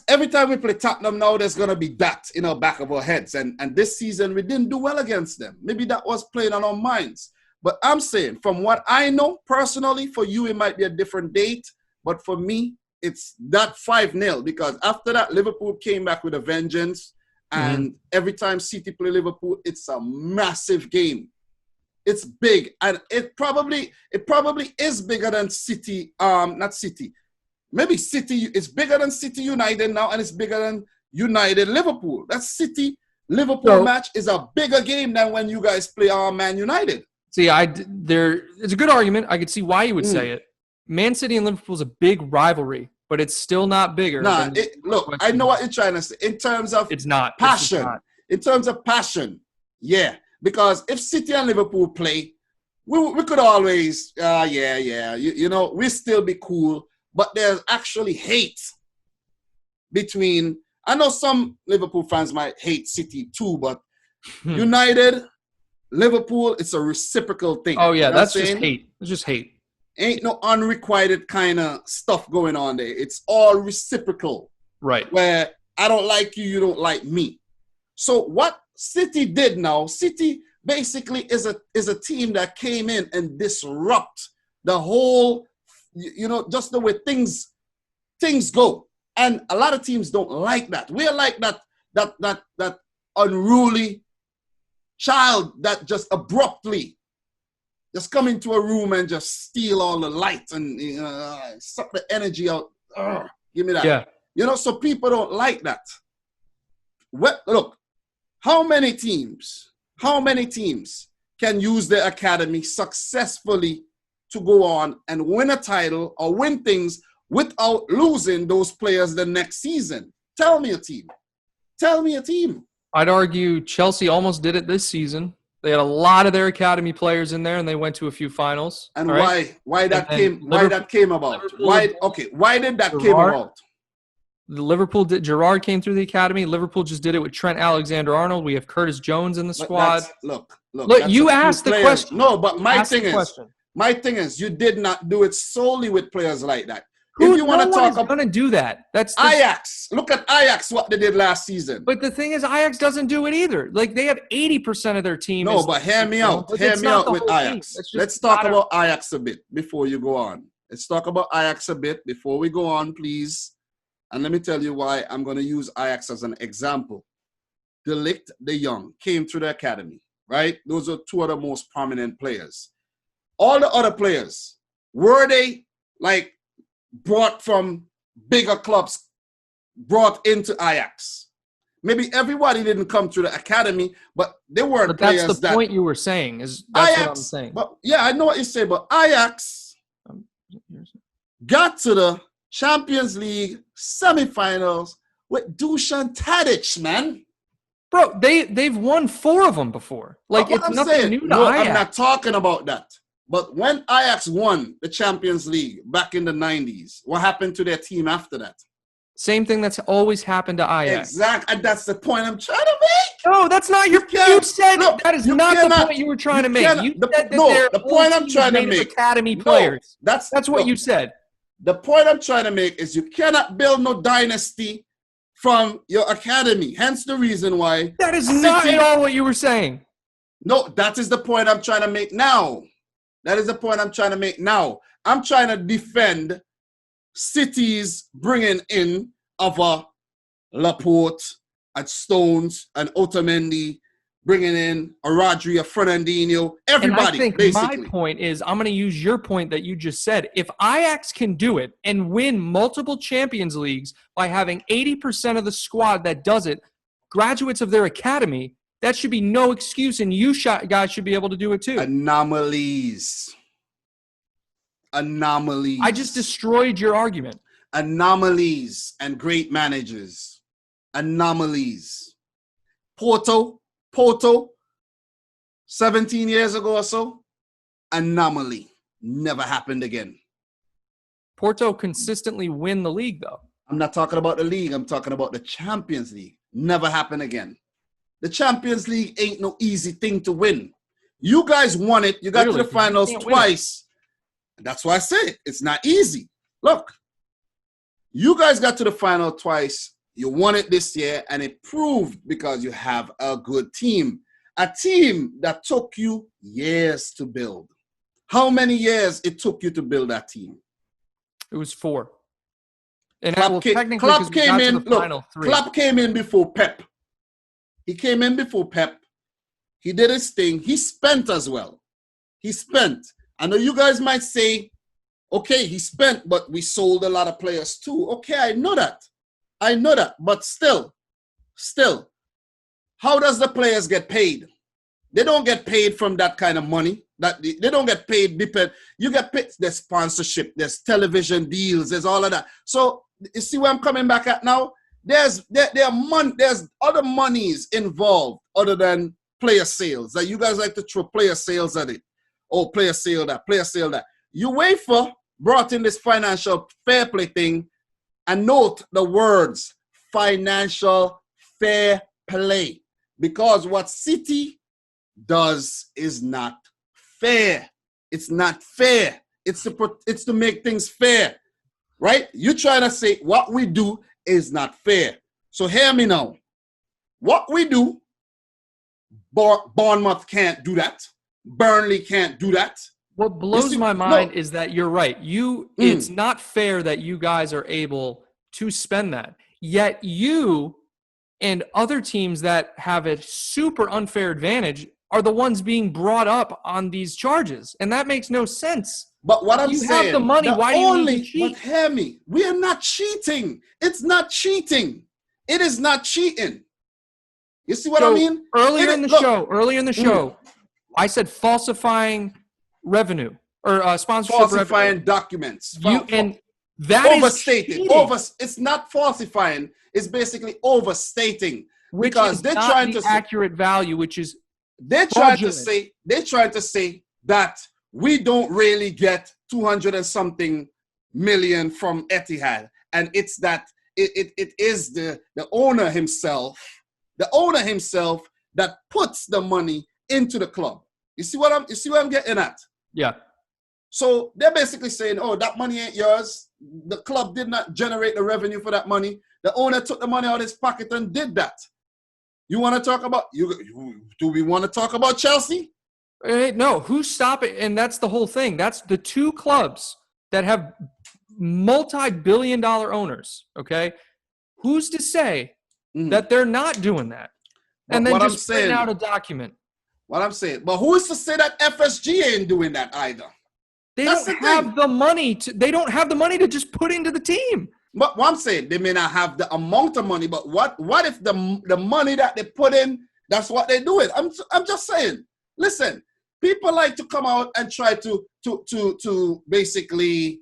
every time we play Tottenham now, there's gonna be that in our back of our heads. And this season we didn't do well against them. Maybe that was playing on our minds. But I'm saying, from what I know personally, for you it might be a different date. But for me, it's that 5-0, because after that Liverpool came back with a vengeance. And every time City play Liverpool, it's a massive game. It's big, and it probably is bigger than City. Not City. Maybe City is bigger than City United now, and it's bigger than United Liverpool. That City Liverpool match is a bigger game than when you guys play Man United. See, it's a good argument. I could see why you would say it. Man City and Liverpool is a big rivalry, but it's still not bigger. Look, I know what you're trying to say. In terms of passion. In terms of passion, yeah. Because if City and Liverpool play, we could always, we still be cool. But there's actually hate between, I know some Liverpool fans might hate City too, but United, Liverpool, it's a reciprocal thing. Oh, yeah, that's just hate. It's just hate. Ain't no unrequited kind of stuff going on there. It's all reciprocal. Right. Where I don't like you, you don't like me. So what City did now, City basically is a team that came in and disrupt the whole, just the way things go. And a lot of teams don't like that. We're like that unruly child that just abruptly just come into a room and just steal all the light and suck the energy out. Give me that. Yeah. So people don't like that. Look, how many teams can use their academy successfully to go on and win a title or win things without losing those players the next season? Tell me a team. Tell me a team. I'd argue Chelsea almost did it this season. They had a lot of their academy players in there, and they went to a few finals. And right? why that came about? Why did that came about? Liverpool did. Gerrard came through the academy. Liverpool just did it with Trent Alexander-Arnold. We have Curtis Jones in the squad. Look. You asked the question. No, but my thing is, you did not do it solely with players like that. If you want to talk about, going to do that. That's Ajax. Look at Ajax, what they did last season. But the thing is, Ajax doesn't do it either. Like, they have 80% of their team. No, but hear me out. Hear me out with Ajax. Let's talk about Ajax a bit before you go on. Let's talk about Ajax a bit before we go on, please. And let me tell you why I'm going to use Ajax as an example. De Ligt, De Jong came through the academy, right? Those are two of the most prominent players. All the other players, were they like brought from bigger clubs, brought into Ajax? Maybe everybody didn't come through the academy, but they weren't players that... That's the point you were saying. That's Ajax, what I'm saying. But yeah, I know what you say, but Ajax got to the Champions League semifinals with Dusan Tadic, man. Bro, they've won 4 of them before. Like, it's nothing new to Ajax. I'm not talking about that. But when Ajax won the Champions League back in the 90s, what happened to their team after that? Same thing that's always happened to Ajax. Exactly. And that's the point I'm trying to make. No, that's not your point. You said that is not the point you were trying to make. You said that the point I'm trying to make. Academy players. That's what you said. The point I'm trying to make is you cannot build no dynasty from your academy. Hence the reason why. That is not at all what you were saying. No, that is the point I'm trying to make now. That is the point I'm trying to make now. I'm trying to defend City's bringing in of a Laporte and Stones and Otamendi, bringing in a Rodri, a Fernandinho, everybody. And I think my point is, I'm going to use your point that you just said. If Ajax can do it and win multiple Champions Leagues by having 80% of the squad that does it, graduates of their academy, that should be no excuse, and you guys should be able to do it too. Anomalies. I just destroyed your argument. Anomalies and great managers. Anomalies. Porto, 17 years ago or so, anomaly. Never happened again. Porto consistently win the league, though. I'm not talking about the league. I'm talking about the Champions League. Never happened again. The Champions League ain't no easy thing to win. You guys won it. You got to the finals twice. That's why I say it's not easy. Look, you guys got to the final twice. You won it this year, and it proved because you have a good team. A team that took you years to build. How many years it took you to build that team? It was 4. And Klopp came in. Look, Klopp came in before Pep. He came in before Pep. He did his thing. He spent as well. He spent. I know you guys might say, okay, he spent, but we sold a lot of players too. Okay, I know that. But still, how does the players get paid? They don't get paid from that kind of money. They don't get paid. You get paid. There's sponsorship. There's television deals. There's all of that. So you see where I'm coming back at now? There's other monies involved other than player sales. That you guys like to throw player sales at it. Oh, player sale that, player sale that. UEFA brought in this financial fair play thing, and note the words financial fair play, because what City does is not fair. It's not fair. It's to make things fair, right? You're trying to say what we do is not fair. So hear me now. What we do, Bournemouth can't do that. Burnley can't do that. What blows my mind is that you're right. It's not fair that you guys are able to spend that. Yet you and other teams that have a super unfair advantage are the ones being brought up on these charges. And that makes no sense. But what I'm saying, you have the money. Why do you need to cheat? But hear me. We are not cheating. It's not cheating. It is not cheating. You see what I mean? Earlier in the show, I said falsifying revenue or sponsorship falsifying revenue. documents. That overstated. is It's not falsifying. It's basically overstating. which Because is they're not trying the to accurate value, which is they're trying to say that we don't really get 200 and something million from Etihad, and it's that it is the owner himself, that puts the money into the club. You see what I'm getting at? Yeah. So they're basically saying, oh, that money ain't yours. The club did not generate the revenue for that money. The owner took the money out of his pocket and did that. You want to talk about do we want to talk about Chelsea? No, who's stopping? And that's the whole thing. That's the two clubs that have multi-billion-dollar owners. Okay, who's to say that they're not doing that? But and then what just I'm print saying, out a document. What I'm saying, but who's to say that FSG ain't doing that either? They don't have the money to. They don't have the money to just put into the team. But what I'm saying, they may not have the amount of money, but what if the money that they put in, that's what they're doing? I'm just saying. Listen, people like to come out and try to basically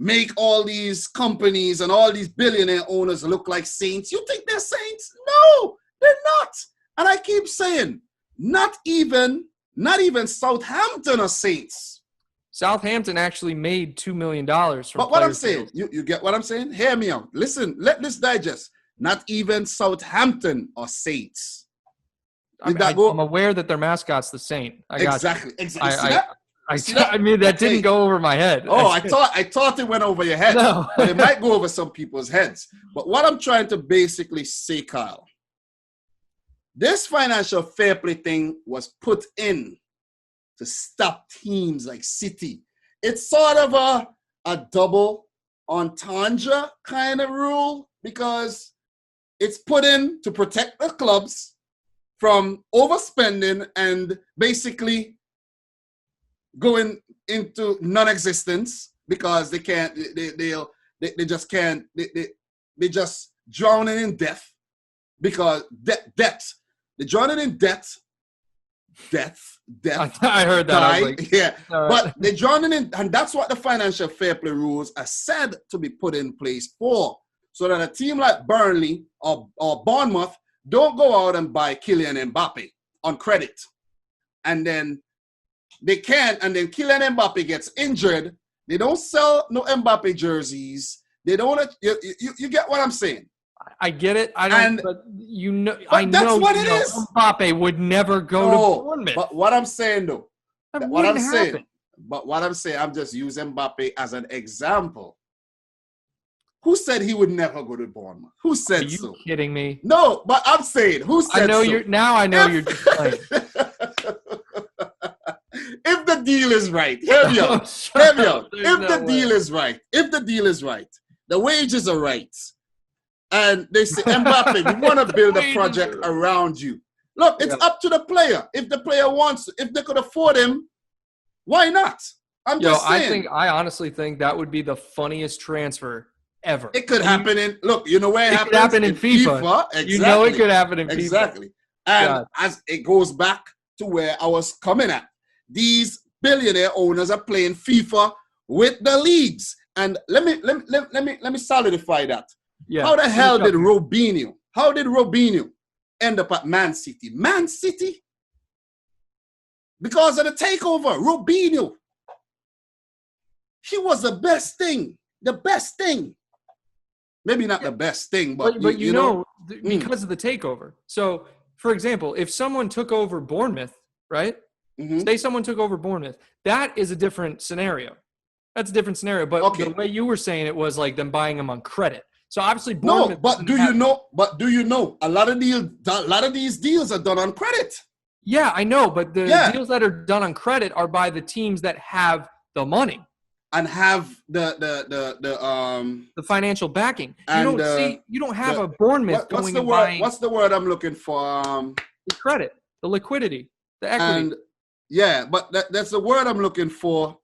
make all these companies and all these billionaire owners look like saints. You think they're saints? No, they're not. And I keep saying, not even Southampton are saints. Southampton actually made $2 million from. But what I'm saying, you get what I'm saying? Hear me out. Listen, let this digest. Not even Southampton are saints. I'm aware that their mascot's the Saint. Exactly. I mean, that didn't go over my head. Oh, I thought it went over your head. No. But it might go over some people's heads. But what I'm trying to basically say, Kyle, this financial fair play thing was put in to stop teams like City. It's sort of a double entendre kind of rule, because it's put in to protect the clubs from overspending and basically going into non-existence, because they can't, they just can't, they just drowning in debt, because debt, they're drowning in death. I heard that. I was like, yeah, but they're drowning in, and that's what the financial fair play rules are said to be put in place for, so that a team like Burnley or Bournemouth don't go out and buy Kylian Mbappe on credit, and then they can't, and then Kylian Mbappe gets injured. They don't sell no Mbappe jerseys. They don't. You get what I'm saying? I get it. I don't. But you know, but I know that's what it is. Mbappe would never go to Bournemouth. But what I'm saying though, what I'm saying, I'm just using Mbappe as an example. Who said he would never go to Bournemouth? Who said so? Are you kidding me? No, but I'm saying, who said so? I know you're just playing. If the deal is right, hear me out. If the deal is right, the wages are right, and they say, Mbappe, we want to build a project around you. Look, it's up to the player. If the player wants to, if they could afford him, why not? I'm just saying. I honestly think that would be the funniest transfer ever. It could happen in, look, you know where it happens? Could happen in FIFA. Exactly. You know it could happen in FIFA. Exactly. And as it goes back to where I was coming at, these billionaire owners are playing FIFA with the leagues. And let me solidify that. Yeah. How the hell did Robinho end up at Man City? Man City? Because of the takeover. Robinho. He was the best thing. The best thing. Maybe not the best thing, but you know, because of the takeover. So, for example, if someone took over Bournemouth, right? Mm-hmm. Say someone took over Bournemouth, that is a different scenario. That's a different scenario. But the way you were saying it was like them buying them on credit. So obviously Bournemouth. No, but do you know? A lot of these deals are done on credit. Yeah, I know, but the deals that are done on credit are by the teams that have the money and have the financial backing. You don't have a Bournemouth going and buying. What's the word I'm looking for? The credit, the liquidity, the equity. And but that's the word I'm looking for.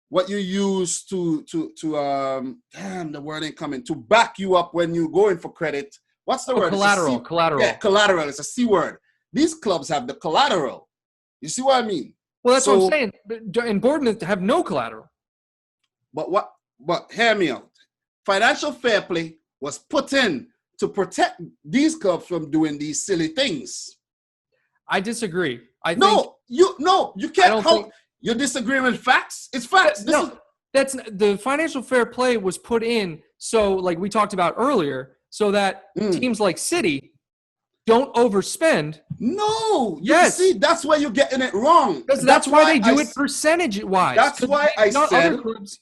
What you use to the word ain't coming, to back you up when you go in for credit. What's the word? Collateral. Collateral. Yeah, collateral. It's a C word. These clubs have the collateral. You see what I mean? Well, that's what I'm saying. And Bournemouth have no collateral. But what? But hear me out. Financial fair play was put in to protect these clubs from doing these silly things. I disagree. You can't. You're disagreeing with facts. It's facts. That's the financial fair play was put in so, like we talked about earlier, so that teams like City don't overspend. No, yes. See, that's why you're getting it wrong. That's why they do it percentage-wise. That's why I said other clubs,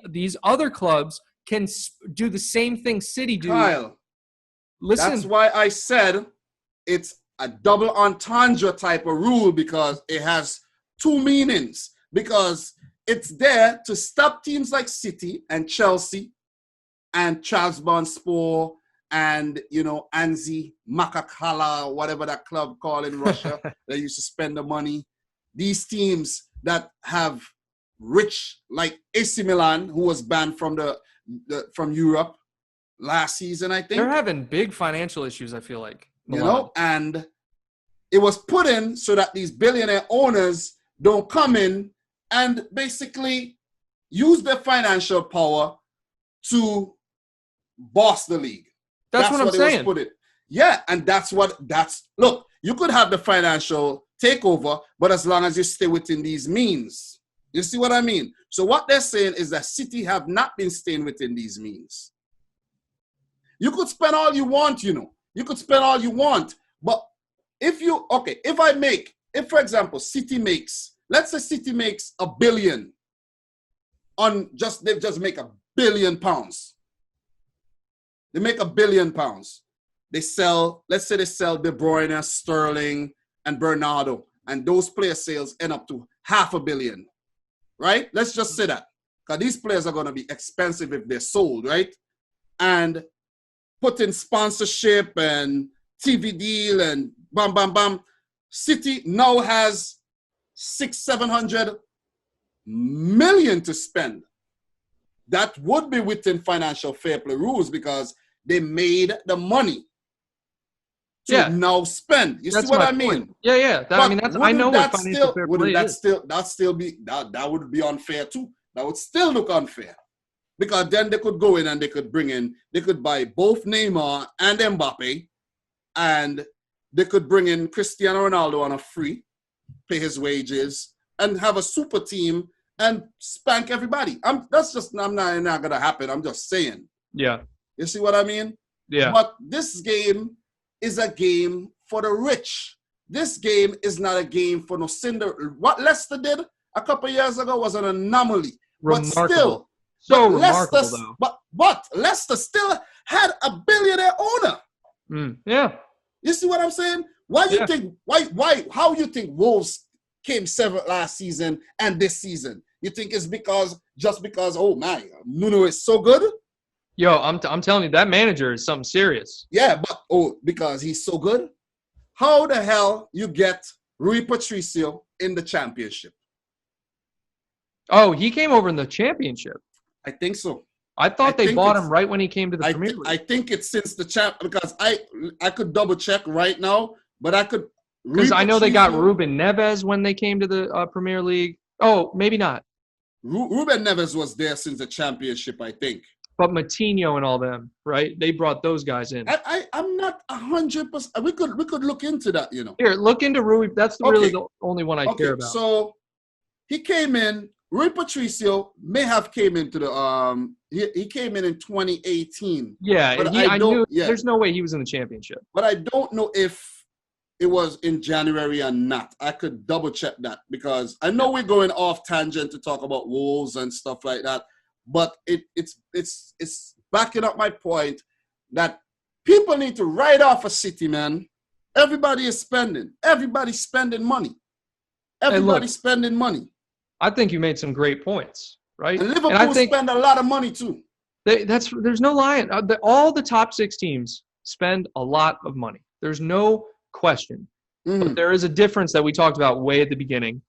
these other clubs can do the same thing City do. Kyle, listen. That's why I said it's a double entendre type of rule, because it has two meanings. Because it's there to stop teams like City and Chelsea and Trabzonspor and, Anzi Makakala, whatever that club called in Russia, they used to spend the money. These teams that have rich, like AC Milan, who was banned from from Europe last season, I think. They're having big financial issues, I feel like. And it was put in so that these billionaire owners don't come in and basically use their financial power to boss the league. That's what I'm saying. Yeah, and look, you could have the financial takeover, but as long as you stay within these means. You see what I mean? So what they're saying is that City have not been staying within these means. You could spend all you want, You could spend all you want. But if for example, let's say City makes $1 billion they just make £1 billion. They make £1 billion. Let's say they sell De Bruyne, Sterling, and Bernardo, and those player sales end up to $500 million, right? Let's just say that, because these players are going to be expensive if they're sold, right? And put in sponsorship and TV deal and bam, bam, bam. City now has $600-700 million to spend. That would be within financial fair play rules, because they made the money to now spend. You see what I mean? Point. Yeah. I know what financial fair play is. That would be unfair too. That would still look unfair, because then they could go in and they could buy both Neymar and Mbappe, and they could bring in Cristiano Ronaldo on a free, pay his wages, and have a super team and spank everybody. That's not gonna happen. I'm just saying. Yeah. You see what I mean? Yeah. But this game is a game for the rich. This game is not a game for no cinder. What Leicester did a couple of years ago was an anomaly. Remarkable. But Leicester still had a billionaire owner. Yeah. You see what I'm saying? How you think Wolves came seventh last season and this season? You think it's just because, oh man, Nuno is so good? Yo, I'm telling you, that manager is something serious. Yeah, but because he's so good? How the hell you get Rui Patricio in the championship? Oh, he came over in the championship. I think so. I thought they bought him right when he came to the Premier League. I think it's since the champ, because I could double check right now, but I could. Because I know they got Ruben Neves when they came to the Premier League. Oh, maybe not. Ruben Neves was there since the championship, I think. But Matinho and all them, right? They brought those guys in. I'm not 100%. We could look into that, Here, look into Rui. That's really the only one I care about. So he came in. Rui Patricio may have came into the he came in 2018. Yeah, but I knew there's no way he was in the championship. But I don't know if it was in January or not. I could double check that, because I know we're going off tangent to talk about Wolves and stuff like that. But it's backing up my point that people need to write off a City, man. Everybody is spending. Everybody's spending money. Everybody's spending money. I think you made some great points, right? And Liverpool spend a lot of money too. There's no lying. All the top 6 teams spend a lot of money. There's no question. But there is a difference that we talked about way at the beginning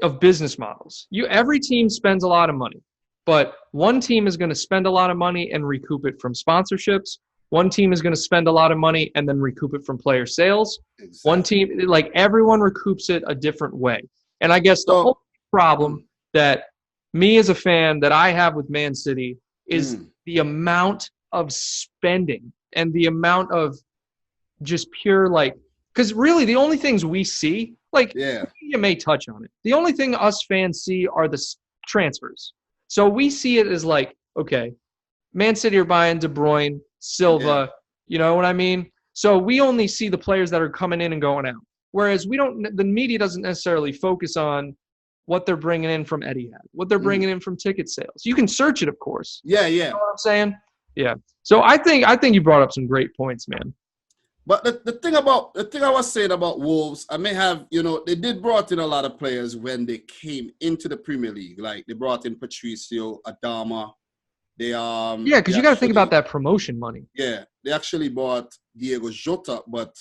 of business models. Every team spends a lot of money. But one team is going to spend a lot of money and recoup it from sponsorships. One team is going to spend a lot of money and then recoup it from player sales. Exactly. One team, everyone recoups it a different way. And I guess the whole problem that me as a fan that I have with Man City is the amount of spending and the amount of just pure, like, because really the only things we see, like, you may touch on it. The only thing us fans see are the transfers. So we see it as like, okay, Man City are buying De Bruyne, Silva, you know what I mean? So we only see the players that are coming in and going out. Whereas the media doesn't necessarily focus on what they're bringing in from Etihad, what they're bringing in from ticket sales. You can search it, of course. Yeah. You know what I'm saying? Yeah. So I think you brought up some great points, man. But the thing I was saying about Wolves, I may have, they did brought in a lot of players when they came into the Premier League. Like they brought in Patricio, Adama. Because you got to think about that promotion money. Yeah, they actually bought Diego Jota, but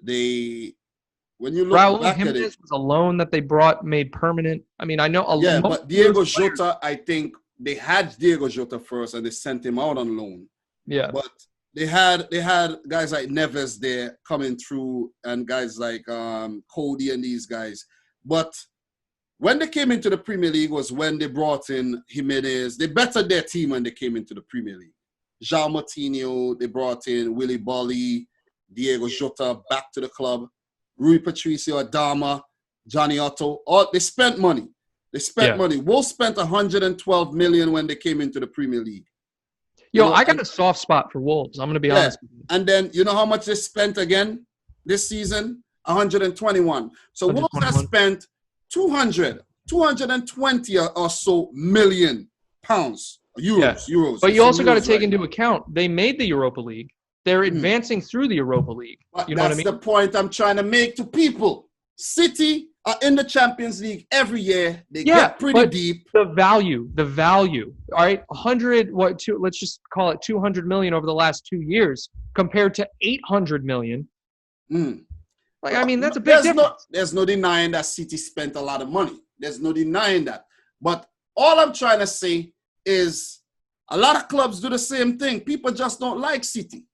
when you look Raul back Jimenez at it, was a loan that they made permanent. I mean, I know a lot. Yeah, but Diego Jota, I think they had Diego Jota first and they sent him out on loan. Yeah. But they had guys like Neves there coming through and guys like Cody and these guys. But when they came into the Premier League was when they brought in Jimenez. They bettered their team when they came into the Premier League. João Moutinho, they brought in Willy Bolly, Diego Jota back to the club, Rui Patricio, Adama, Johnny Otto. They spent money. Money. Wolves spent $112 million when they came into the Premier League. I got a soft spot for Wolves. I'm going to be honest with you. And then, you know how much they spent again this season? 121. So Wolves has spent 220 or so million pounds, euros. But you also got to take into account, they made the Europa League. They're advancing through the Europa League. You know what I mean? That's the point I'm trying to make to people. City are in the Champions League every year. They get pretty deep. The value. All right, let's just call it 200 million over the last 2 years compared to 800 million. Like, I mean, that's a big difference. There's no denying that City spent a lot of money. There's no denying that. But all I'm trying to say is a lot of clubs do the same thing. People just don't like City.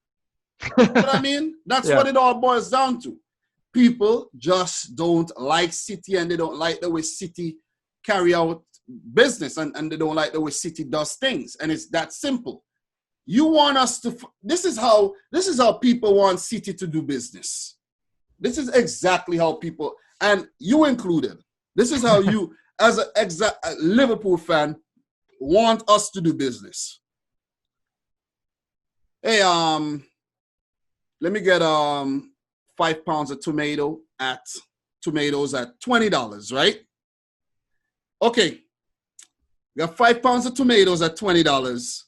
You know what I mean? That's what it all boils down to. People just don't like City and they don't like the way City carry out business and they don't like the way City does things. And it's that simple. You want us to, this is how people want City to do business. This is exactly how people, and you included, this is how you, as a Liverpool fan, want us to do business. Hey, let me get 5 pounds of tomatoes at $20, right? Okay. We got 5 pounds of tomatoes at $20.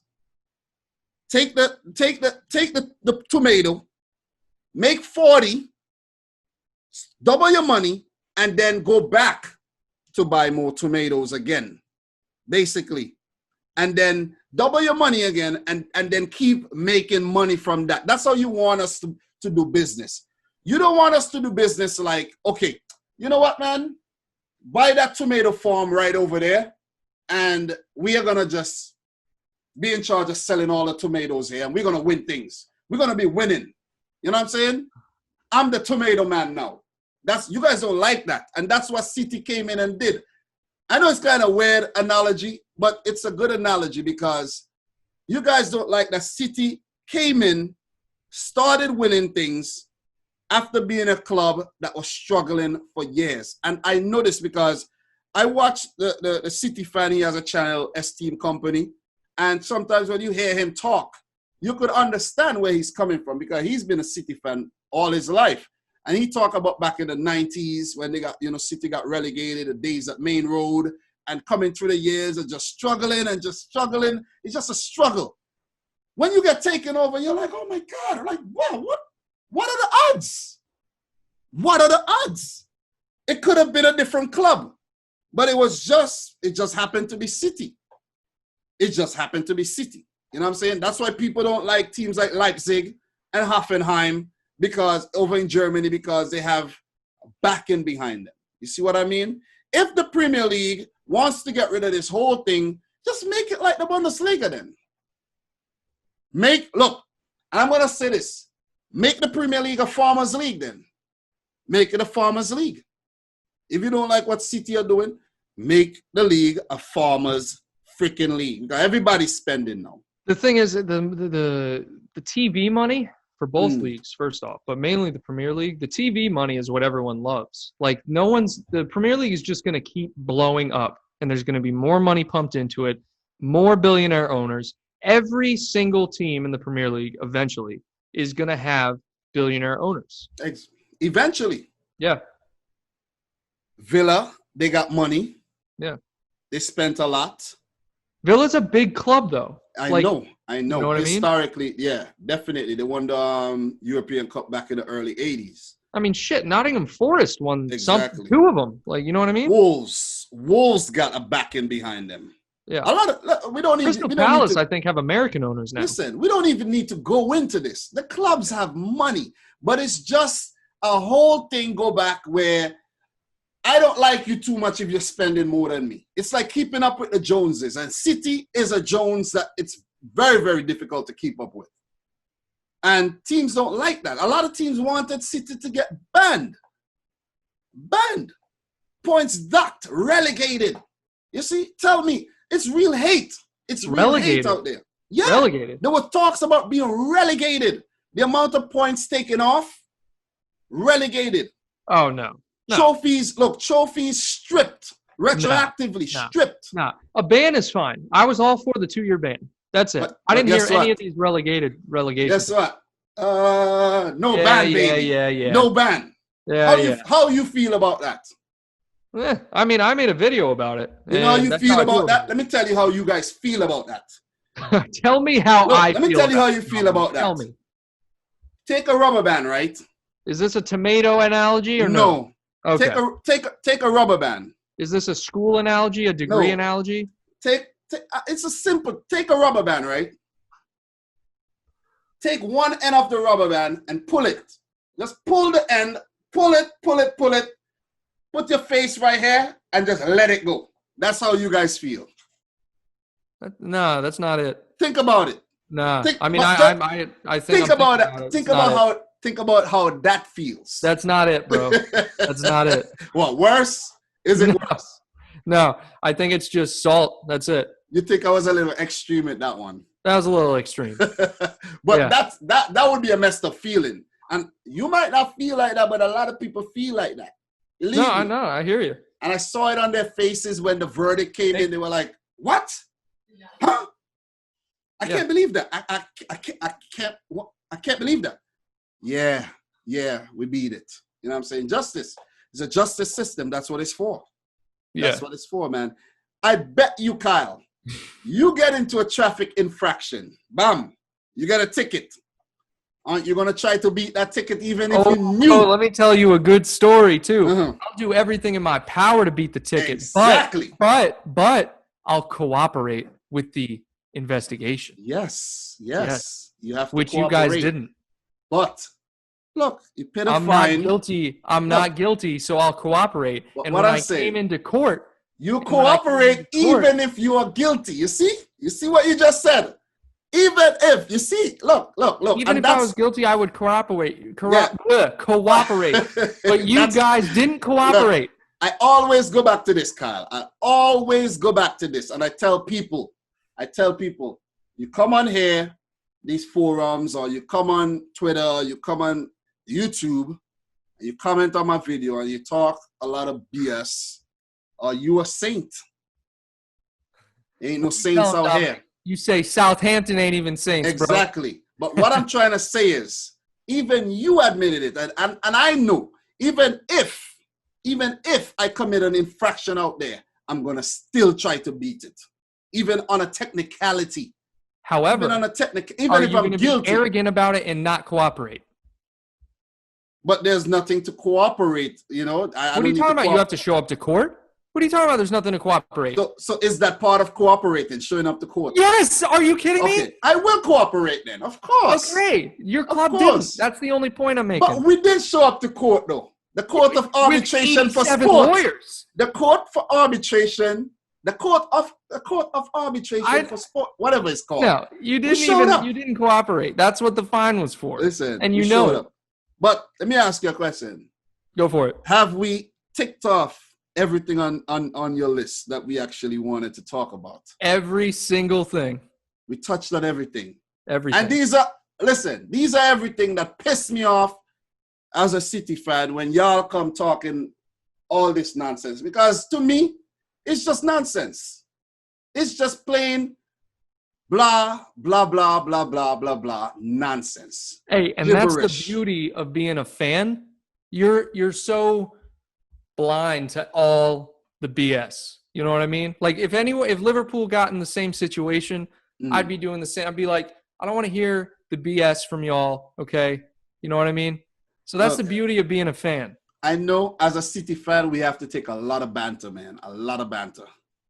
Take the tomato, make 40, double your money, and then go back to buy more tomatoes again, basically. And then double your money again and then keep making money from that. That's how you want us to do business. You don't want us to do business like, okay, you know what, man? Buy that tomato farm right over there, and we are going to just be in charge of selling all the tomatoes here, and we're going to win things. We're going to be winning. You know what I'm saying? I'm the tomato man now. You guys don't like that, and that's what City came in and did. I know it's kind of a weird analogy, but it's a good analogy because you guys don't like that City came in, started winning things, after being a club that was struggling for years. And I know this because I watch the City fan. He has a channel, Esteem Company. And sometimes when you hear him talk, you could understand where he's coming from because he's been a City fan all his life. And he talked about back in the 90s when they got, City got relegated, the days at Main Road, and coming through the years and just struggling and just struggling. It's just a struggle. When you get taken over, you're like, oh my God, like, wow, what are the odds? What are the odds? It could have been a different club, but it just happened to be City. It just happened to be City. You know what I'm saying? That's why people don't like teams like Leipzig and Hoffenheim over in Germany because they have backing behind them. You see what I mean? If the Premier League wants to get rid of this whole thing, just make it like the Bundesliga then. Look, I'm going to say this. Make the Premier League a farmers' league then. Make it a farmers' league. If you don't like what City are doing, make the league a farmers freaking league. Because everybody's spending now. The thing is, the TV money for both leagues, first off, but mainly the Premier League, the TV money is what everyone loves. Like, the Premier League is just going to keep blowing up, and there's going to be more money pumped into it, more billionaire owners. Every single team in the Premier League eventually is going to have billionaire owners. Eventually. Yeah. Villa, they got money. Yeah. They spent a lot. Villa's a big club, though. I know. You know what Historically, I mean? yeah, definitely. They won the European Cup back in the early 80s. I mean, shit, Nottingham Forest won Exactly. 2 of them. Like, you know what I mean? Wolves got a backing behind them. Yeah. Crystal Palace, I think, have American owners now. Listen, we don't even need to go into this. The clubs have money, but it's just a whole thing go back where I don't like you too much if you're spending more than me. It's like keeping up with the Joneses, and City is a Jones that it's very, very difficult to keep up with. And teams don't like that. A lot of teams wanted City to get banned. Points docked, relegated. You see, tell me, it's real hate. It's real hate out there. Yeah. Relegated. There were talks about being relegated. The amount of points taken off, relegated. Oh, no. Trophies stripped, retroactively stripped. Nah, a ban is fine. I was all for the 2-year ban. That's it. I didn't hear any of these relegation. Guess what? No ban, baby. Yeah. No ban. How you feel about that? I mean, I made a video about it. You know how you feel about that? Let me tell you how you guys feel about that. Tell me how I feel. Let me tell you how you feel about that. Tell me. Take a rubber band, right? Is this a tomato analogy or no? Okay. Take a rubber band. Is this a school analogy, a degree analogy? It's a simple. Take a rubber band, right? Take one end of the rubber band and pull it. Just pull the end. Pull it. Put your face right here and just let it go. That's how you guys feel. No, that's not it. Think about it. No, I think. Think about it. Think about how that feels. That's not it, bro. That's not it. What, worse? Is it worse? No, I think it's just salt. That's it. You think I was a little extreme at that one? That was a little extreme. But that would be a messed up feeling. And you might not feel like that, but a lot of people feel like that. No, I know. I hear you. And I saw it on their faces when the verdict came in. They were like, what? Huh? I can't believe that. I can't believe that. Yeah, we beat it. You know what I'm saying? Justice. It's a justice system. That's what it's for. That's what it's for, man. I bet you, Kyle, you get into a traffic infraction. Bam. You get a ticket. Aren't you going to try to beat that ticket even if you knew? Oh, let me tell you a good story, too. I'll do everything in my power to beat the ticket. Exactly. But I'll cooperate with the investigation. Yes. You have to which cooperate. You guys didn't. But look, you paid a fine. I'm not guilty, so I'll cooperate. And when I came into court, you cooperate even if you are guilty. You see what you just said. Even if, you see, look. Even if I was guilty, I would cooperate. Cooperate. But you guys didn't cooperate. Look, I always go back to this, Kyle. I always go back to this. And I tell people, you come on here, these forums, or you come on Twitter, or you come on YouTube, and you comment on my video, and you talk a lot of BS, or you a saint. Ain't no saints out here. You say Southampton ain't even saints, exactly. Bro. But what I'm trying to say is, even you admitted it, and I know, even if I commit an infraction out there, I'm gonna still try to beat it, even on a technicality. However, even if I'm guilty, be arrogant about it and not cooperate. But there's nothing to cooperate. You know, what are you talking about? You have to show up to court. What are you talking about? There's nothing to cooperate. So is that part of cooperating, showing up to court? Yes. Are you kidding me? I will cooperate then, of course. Okay. Your club didn't. That's the only point I'm making. But we did show up to court, though. The court of arbitration for sport. Lawyers. The court for arbitration. The court of arbitration for sport. Whatever it's called. No, you didn't cooperate. That's what the fine was for. Listen, and you know it. But let me ask you a question. Go for it. Have we ticked off everything on your list that we actually wanted to talk about. Every single thing. We touched on everything. Everything. And these are everything that pissed me off as a City fan when y'all come talking all this nonsense. Because to me, it's just nonsense. It's just plain blah, blah, blah, blah, blah, blah, blah, nonsense. Hey, and Gibberish. that's the beauty of being a fan. You're so blind to all the BS. You know what I mean? Like if Liverpool got in the same situation, I'd be doing the same. I'd be like, I don't want to hear the BS from y'all. Okay. You know what I mean? So that's the beauty of being a fan. I know as a City fan, we have to take a lot of banter, man. A lot of banter.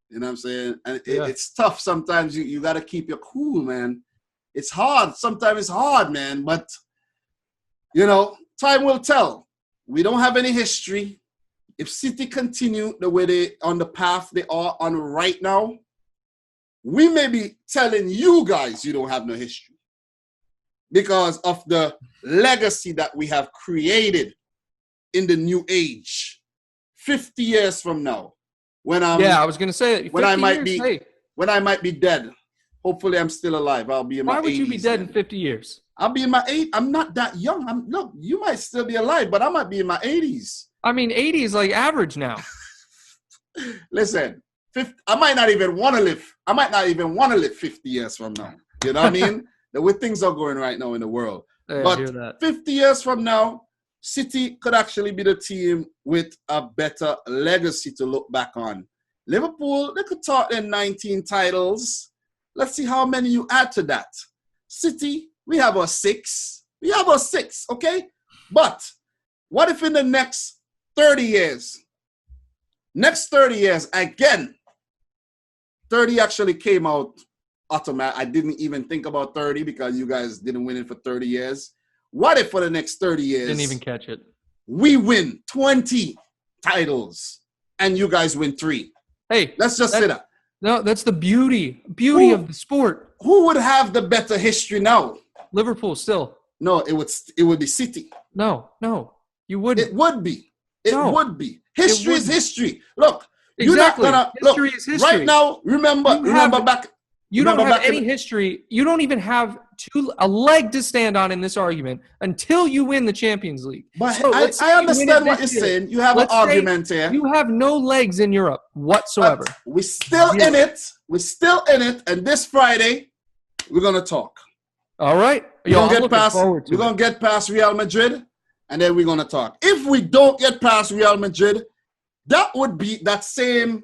You know what I'm saying? And it's tough sometimes. You got to keep your cool, man. It's hard. Sometimes it's hard, man. But, you know, time will tell. We don't have any history. If City continue the way they on the path they are on right now, we may be telling you guys you don't have no history because of the legacy that we have created in the new age. 50 years from now, when I was gonna say that when I might be dead. Hopefully, I'm still alive. I'll be in my 80s. Why would you be dead in 50 years? I'll be in my 80s. I'm not that young. Look, you might still be alive, but I might be in my 80s. I mean, 80 is like average now. Listen, 50, I might not even want to live 50 years from now. You know what I mean? The way things are going right now in the world. Yeah, but 50 years from now, City could actually be the team with a better legacy to look back on. Liverpool, they could talk their 19 titles. Let's see how many you add to that. City, we have our 6. Okay? But what if in the next 30 years, again, 30 actually came out automatic. I didn't even think about 30 because you guys didn't win it for 30 years. What if for the next 30 years, didn't even catch it, we win 20 titles and you guys win 3? Hey, let's just say that. No, that's the beauty of the sport. Who would have the better history now? Liverpool still. No, it would be City. No, you wouldn't. It would be. It would be. History is history. Look, exactly. You're not gonna, history is history. Right now, remember back. You don't have any history. You don't even have a leg to stand on in this argument until you win the Champions League. But so I understand what you're saying. You have an argument here. You have no legs in Europe whatsoever. But we're still in it. And this Friday, we're going to talk. All right. We're going to get past Real Madrid, and then we're going to talk. If we don't get past Real Madrid, that would be that same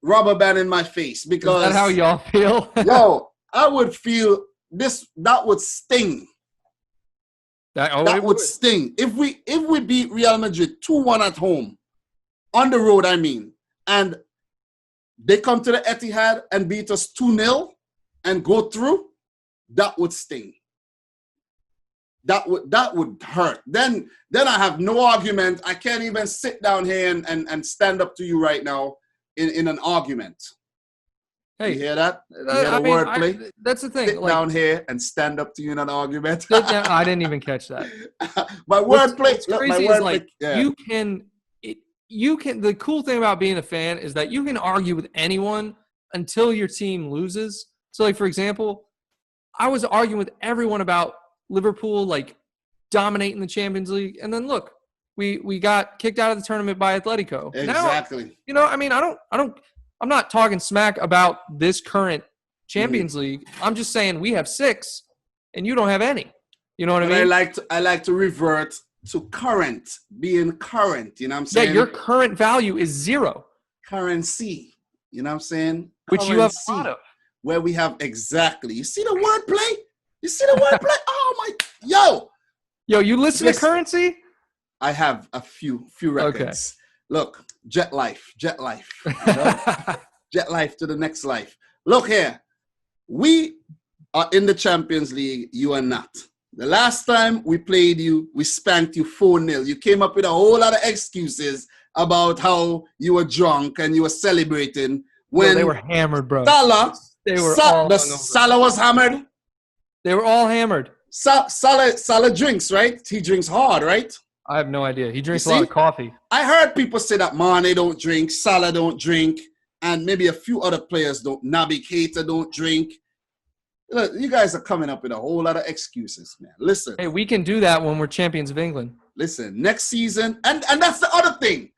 rubber band in my face, because is that how y'all feel? Yo, I would feel this. That would sting. That would sting if we beat Real Madrid 2-1 at home, on the road. I mean, and they come to the Etihad and beat us 2-0 and go through. That would sting. That would hurt. Then I have no argument. I can't even sit down here and stand up to you right now in an argument. Hey, you hear that? You hear the wordplay? That's the thing. Sit down here and stand up to you in an argument. I didn't even catch that. My wordplay. What's crazy is like you can. The cool thing about being a fan is that you can argue with anyone until your team loses. So, like for example, I was arguing with everyone about Liverpool like dominating the Champions League, and then look, we got kicked out of the tournament by Atletico. Exactly. Now, I mean, I'm not talking smack about this current Champions League. I'm just saying we have 6 and you don't have any. You know what I mean? I like to revert to being current. You know what I'm saying? Yeah, your current value is 0. Currency. You know what I'm saying? Which currency, you have a lot of. Where we have exactly. You see the wordplay? Oh my! Yo, you listen to Currency? I have a few records. Okay. Look, Jet Life. You know? Jet Life to the next life. Look here, we are in the Champions League. You are not. The last time we played you, we spanked you 4-0. You came up with a whole lot of excuses about how you were drunk and you were celebrating when they were hammered, bro. Salah was hammered. They were all hammered. Salah drinks, right? He drinks hard, right? I have no idea. He drinks a lot of coffee. I heard people say that Mane don't drink, Salah don't drink, and maybe a few other players don't. Naby Keita don't drink. Look, you guys are coming up with a whole lot of excuses, man. Listen. Hey, we can do that when we're champions of England. Listen, next season, and that's the other thing.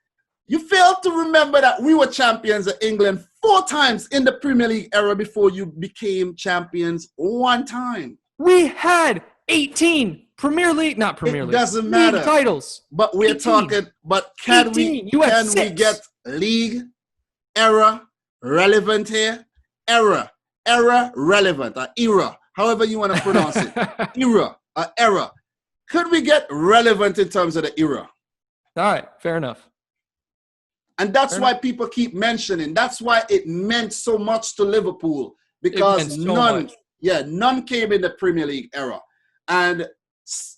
You fail to remember that we were champions of England 4 times in the Premier League era before you became champions 1 time. We had 18 not Premier League. It doesn't matter. League titles. But we're 18. Talking, but can we get league era relevant here? Era relevant, or era, however you want to pronounce it. Era. Could we get relevant in terms of the era? All right, fair enough. And that's why people keep mentioning. That's why it meant so much to Liverpool, because none came in the Premier League era. And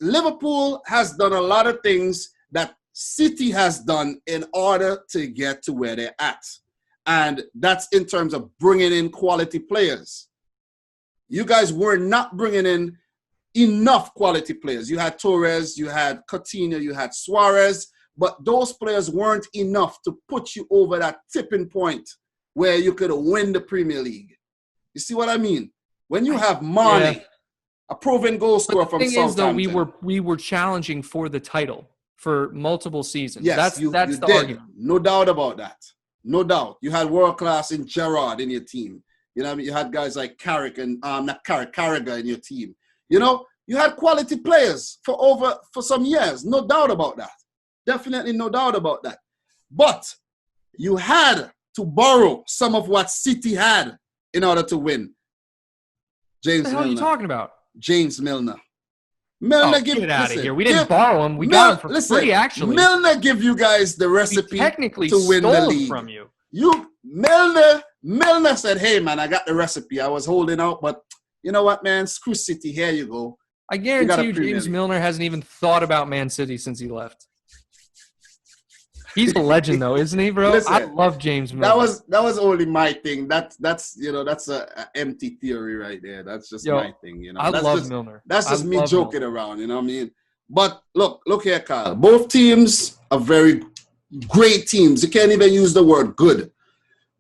Liverpool has done a lot of things that City has done in order to get to where they're at. And that's in terms of bringing in quality players. You guys were not bringing in enough quality players. You had Torres, you had Coutinho, you had Suarez, but those players weren't enough to put you over that tipping point where you could win the Premier League. You see what I mean? When you have Mane, a proven goal scorer from Southampton. The thing is, though, we were challenging for the title for multiple seasons. Yes, that's you the did. argument. No doubt about that. No doubt. You had world class in Gerrard in your team. You know what I mean? You had guys like Carrick and Carragher in your team. You know, you had quality players for some years. No doubt about that. Definitely no doubt about that. But you had to borrow some of what City had in order to win. James Milner. What the hell are you talking about? James Milner. Get out of here. We didn't borrow him. We got him for free, actually. Milner give you guys the recipe to win the league. From you. Milner said, hey, man, I got the recipe. I was holding out, but you know what, man? Screw City. Here you go. I guarantee you James Milner hasn't even thought about Man City since he left. He's a legend, though, isn't he, bro? Listen, I love James Milner. That was only my thing. That's a empty theory right there. That's just my thing. You know, I love Milner. That's just me joking around. You know what I mean? But look here, Kyle. Both teams are very great teams. You can't even use the word good.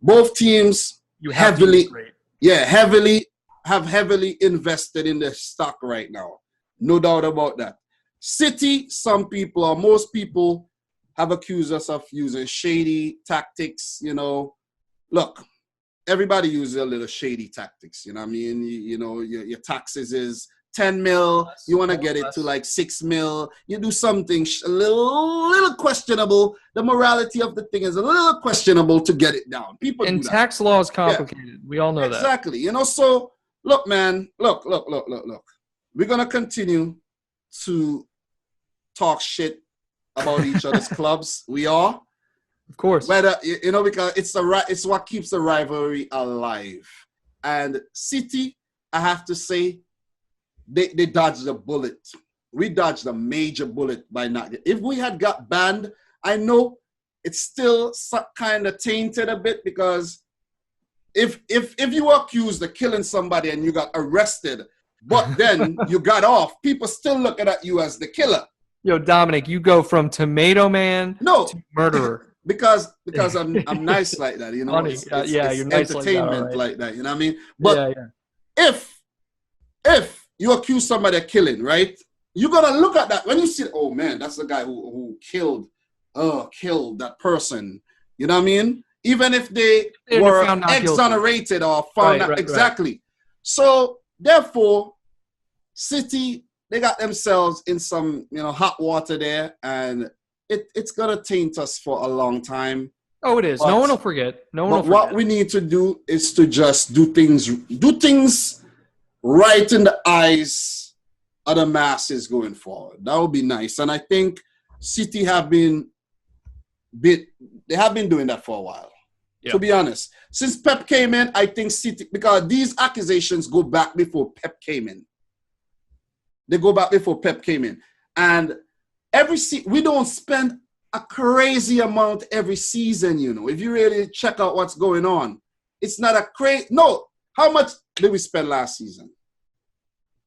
Both teams have heavily invested in their stock right now. No doubt about that. City, some people or most people have accused us of using shady tactics, you know. Look, everybody uses a little shady tactics, you know what I mean? You know, your taxes is 10 mil, you want to get it to like 6 mil, you do something a little questionable. The morality of the thing is a little questionable to get it down. People do that. Tax law is complicated. Yeah. We all know that. Exactly. You know, so look, man, look. We're going to continue to talk shit about each other's clubs. We are, of course, whether you know, because it's what keeps the rivalry alive. And City, I have to say, they dodged a bullet. We dodged a major bullet by not. If we had got banned, I know it's still kind of tainted a bit, because if you were accused of killing somebody and you got arrested, but then you got off, people still looking at you as the killer. Yo, Dominic, you go from tomato man to murderer. because I'm nice like that, you know. Funny. It's you're nice entertainment like that, you know what I mean? But if you accuse somebody of killing, right? You're gonna look at that when you see, oh man, that's the guy who killed that person. You know what I mean? Even if they were exonerated or found out exactly. Right. So therefore, City, they got themselves in some, you know, hot water there, and it's gonna taint us for a long time. Oh, it is. But no one will forget. What we need to do is to just do things right in the eyes of the masses going forward. That would be nice. And I think City have been doing that for a while. Yep. To be honest, since Pep came in, I think City, because these accusations go back before Pep came in. They go back before Pep came in. And we don't spend a crazy amount every season, you know. If you really check out what's going on, it's not a crazy. No, how much did we spend last season?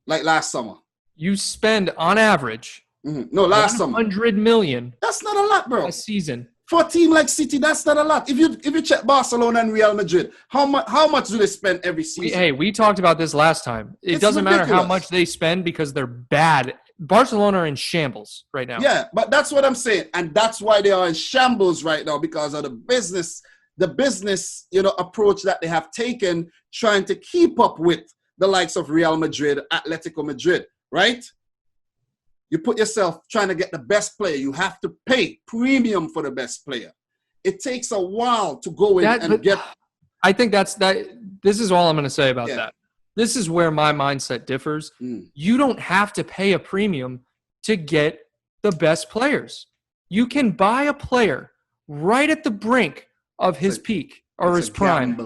Like last summer? You spend on average No, last summer. 100 million. That's not a lot, bro. A season. For a team like City, that's not a lot. If you check Barcelona and Real Madrid, how much do they spend every season? We talked about this last time. It doesn't matter how much they spend because they're bad. Barcelona are in shambles right now. Yeah, but that's what I'm saying. And that's why they are in shambles right now, because of the business, approach that they have taken, trying to keep up with the likes of Real Madrid, Atletico Madrid, right? You put yourself trying to get the best player. You have to pay premium for the best player. It takes a while to go in and get. I think this is all I'm going to say about that. This is where my mindset differs. You don't have to pay a premium to get the best players. You can buy a player right at the brink of his peak or his prime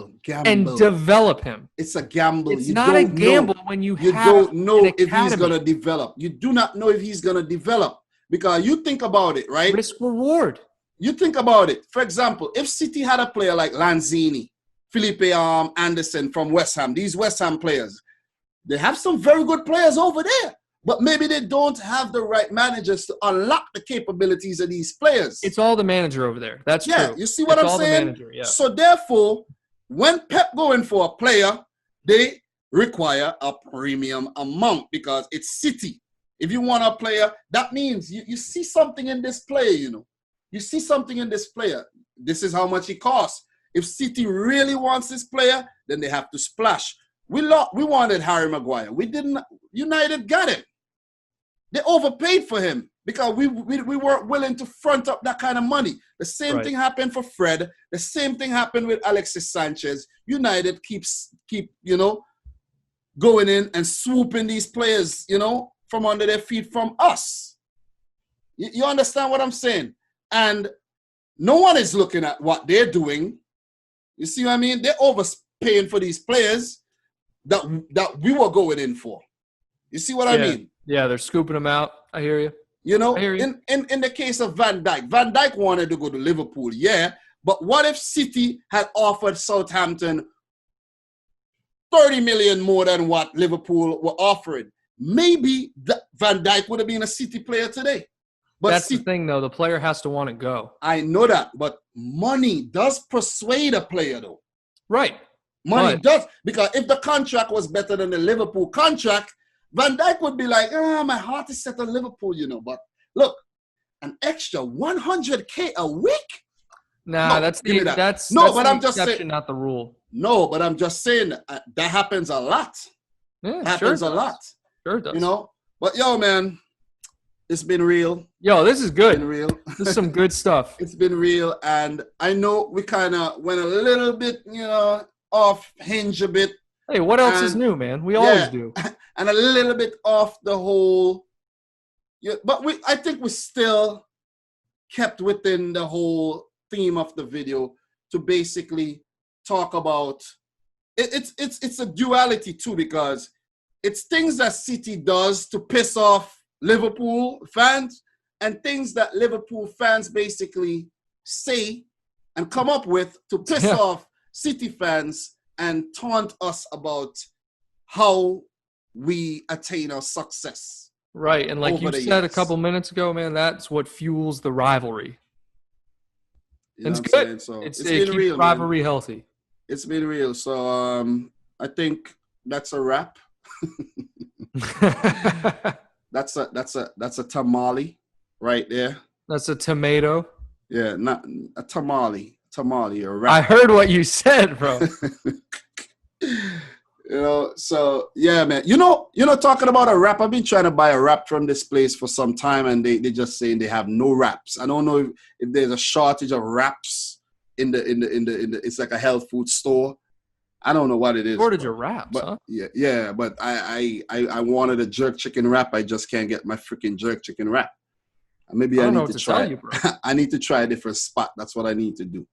and develop him. It's a gamble. It's not a gamble when you don't know if he's going to develop. You do not know if he's going to develop, because you think about it, right? Risk reward. You think about it. For example, if City had a player like Lanzini, Felipe Anderson from West Ham, these West Ham players, they have some very good players over there, but maybe they don't have the right managers to unlock the capabilities of these players. It's all the manager over there. That's true. You see what I'm saying? So therefore, when Pep going for a player, they require a premium amount because it's City. If you want a player, that means you see something in this player, You see something in this player. This is how much he costs. If City really wants this player, then they have to splash. We wanted Harry Maguire. We didn't. United got him. They overpaid for him because we weren't willing to front up that kind of money. The same thing happened for Fred. The same thing happened with Alexis Sanchez. United keep going in and swooping these players, from under their feet from us. You understand what I'm saying? And no one is looking at what they're doing. You see what I mean? They're overpaying for these players that we were going in for. You see what I mean? Yeah, they're scooping them out. I hear you. I hear you. In the case of Van Dijk wanted to go to Liverpool, but what if City had offered Southampton 30 million more than what Liverpool were offering? Maybe Van Dijk would have been a City player today. But that's the thing, though. The player has to want to go. I know that, but money does persuade a player, though. Right. Money does. Because if the contract was better than the Liverpool contract, Van Dijk would be like, my heart is set on Liverpool, But look, an extra 100K a week? Nah, that's the exception, not the rule. No, but I'm just saying that happens a lot. Yeah, happens a lot. Sure it does. But yo, man, it's been real. Yo, this is good. It's been real. This is some good stuff. It's been real, and I know we kind of went a little bit, off hinge a bit. Hey, what else is new, man? We always do. And a little bit off the whole. But I think we still kept within the whole theme of the video to basically talk about. It's a duality too, because it's things that City does to piss off Liverpool fans and things that Liverpool fans basically say and come up with to piss off City fans and taunt us about how we attain our success. Right, and like you said a couple minutes ago, man, that's what fuels the rivalry. It's good. So it keeps real, rivalry healthy. It's been real. So I think that's a wrap. That's a tamale right there. That's a tomato. Yeah, not a tamale. Tamale, a wrap. I heard what you said, bro. So yeah, man. Talking about a wrap, I've been trying to buy a wrap from this place for some time, and they just saying they have no wraps. I don't know if there's a shortage of wraps in the it's like a health food store. I don't know what it is. Shortage of wraps, but, huh? Yeah, but I wanted a jerk chicken wrap. I just can't get my freaking jerk chicken wrap. Maybe I need to try. You, bro. I need to try a different spot. That's what I need to do.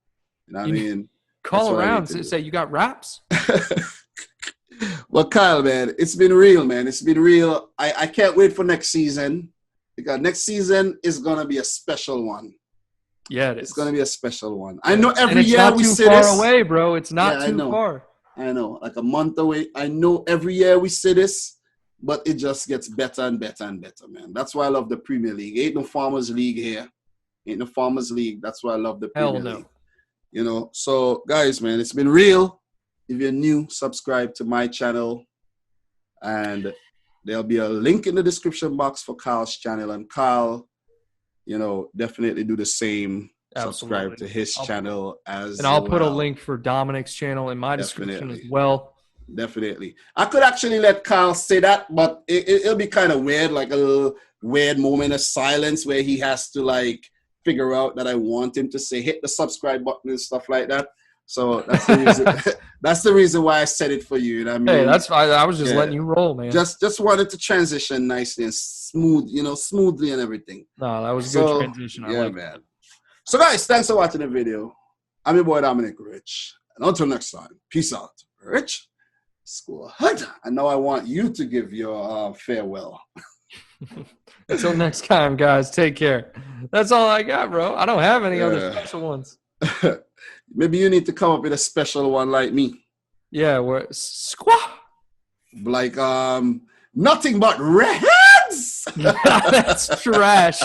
You know what I mean? Call around and say you got wraps. Well, Kyle, man, it's been real, man. It's been real. I can't wait for next season, because next season is gonna be a special one. Yeah, it is. It's gonna be a special one. I know every year we say this. It's not too far away, bro. It's not too far. I know, like a month away. I know every year we say this, but it just gets better and better and better, man. That's why I love the Premier League. Ain't no Farmers League here. Ain't no Farmers League. That's why I love the Premier League. You know, so guys, man, it's been real. If you're new, subscribe to my channel. And there'll be a link in the description box for Carl's channel. And Carl, you know, definitely do the same. Absolutely. Subscribe to his channel as and I'll put a link for Dominic's channel in my description as well. Definitely. I could actually let Carl say that, but it'll be kind of weird, like a little weird moment of silence where he has to like figure out that I want him to say hit the subscribe button and stuff like that. So that's the reason. That's the reason why I said it for you. You know what I mean? Hey, that's I was just letting you roll, man. Just wanted to transition nicely and smooth, you know, smoothly and everything. No, that was a good transition. I like man. So guys, thanks for watching the video. I'm your boy Dominic Rich, and until next time, peace out. Rich, school hunter. And now I want you to give your farewell. Until next time, guys. Take care. That's all I got, bro. I don't have any other special ones. Maybe you need to come up with a special one like me. Yeah, we're squaw. Like nothing but redheads. That's trash.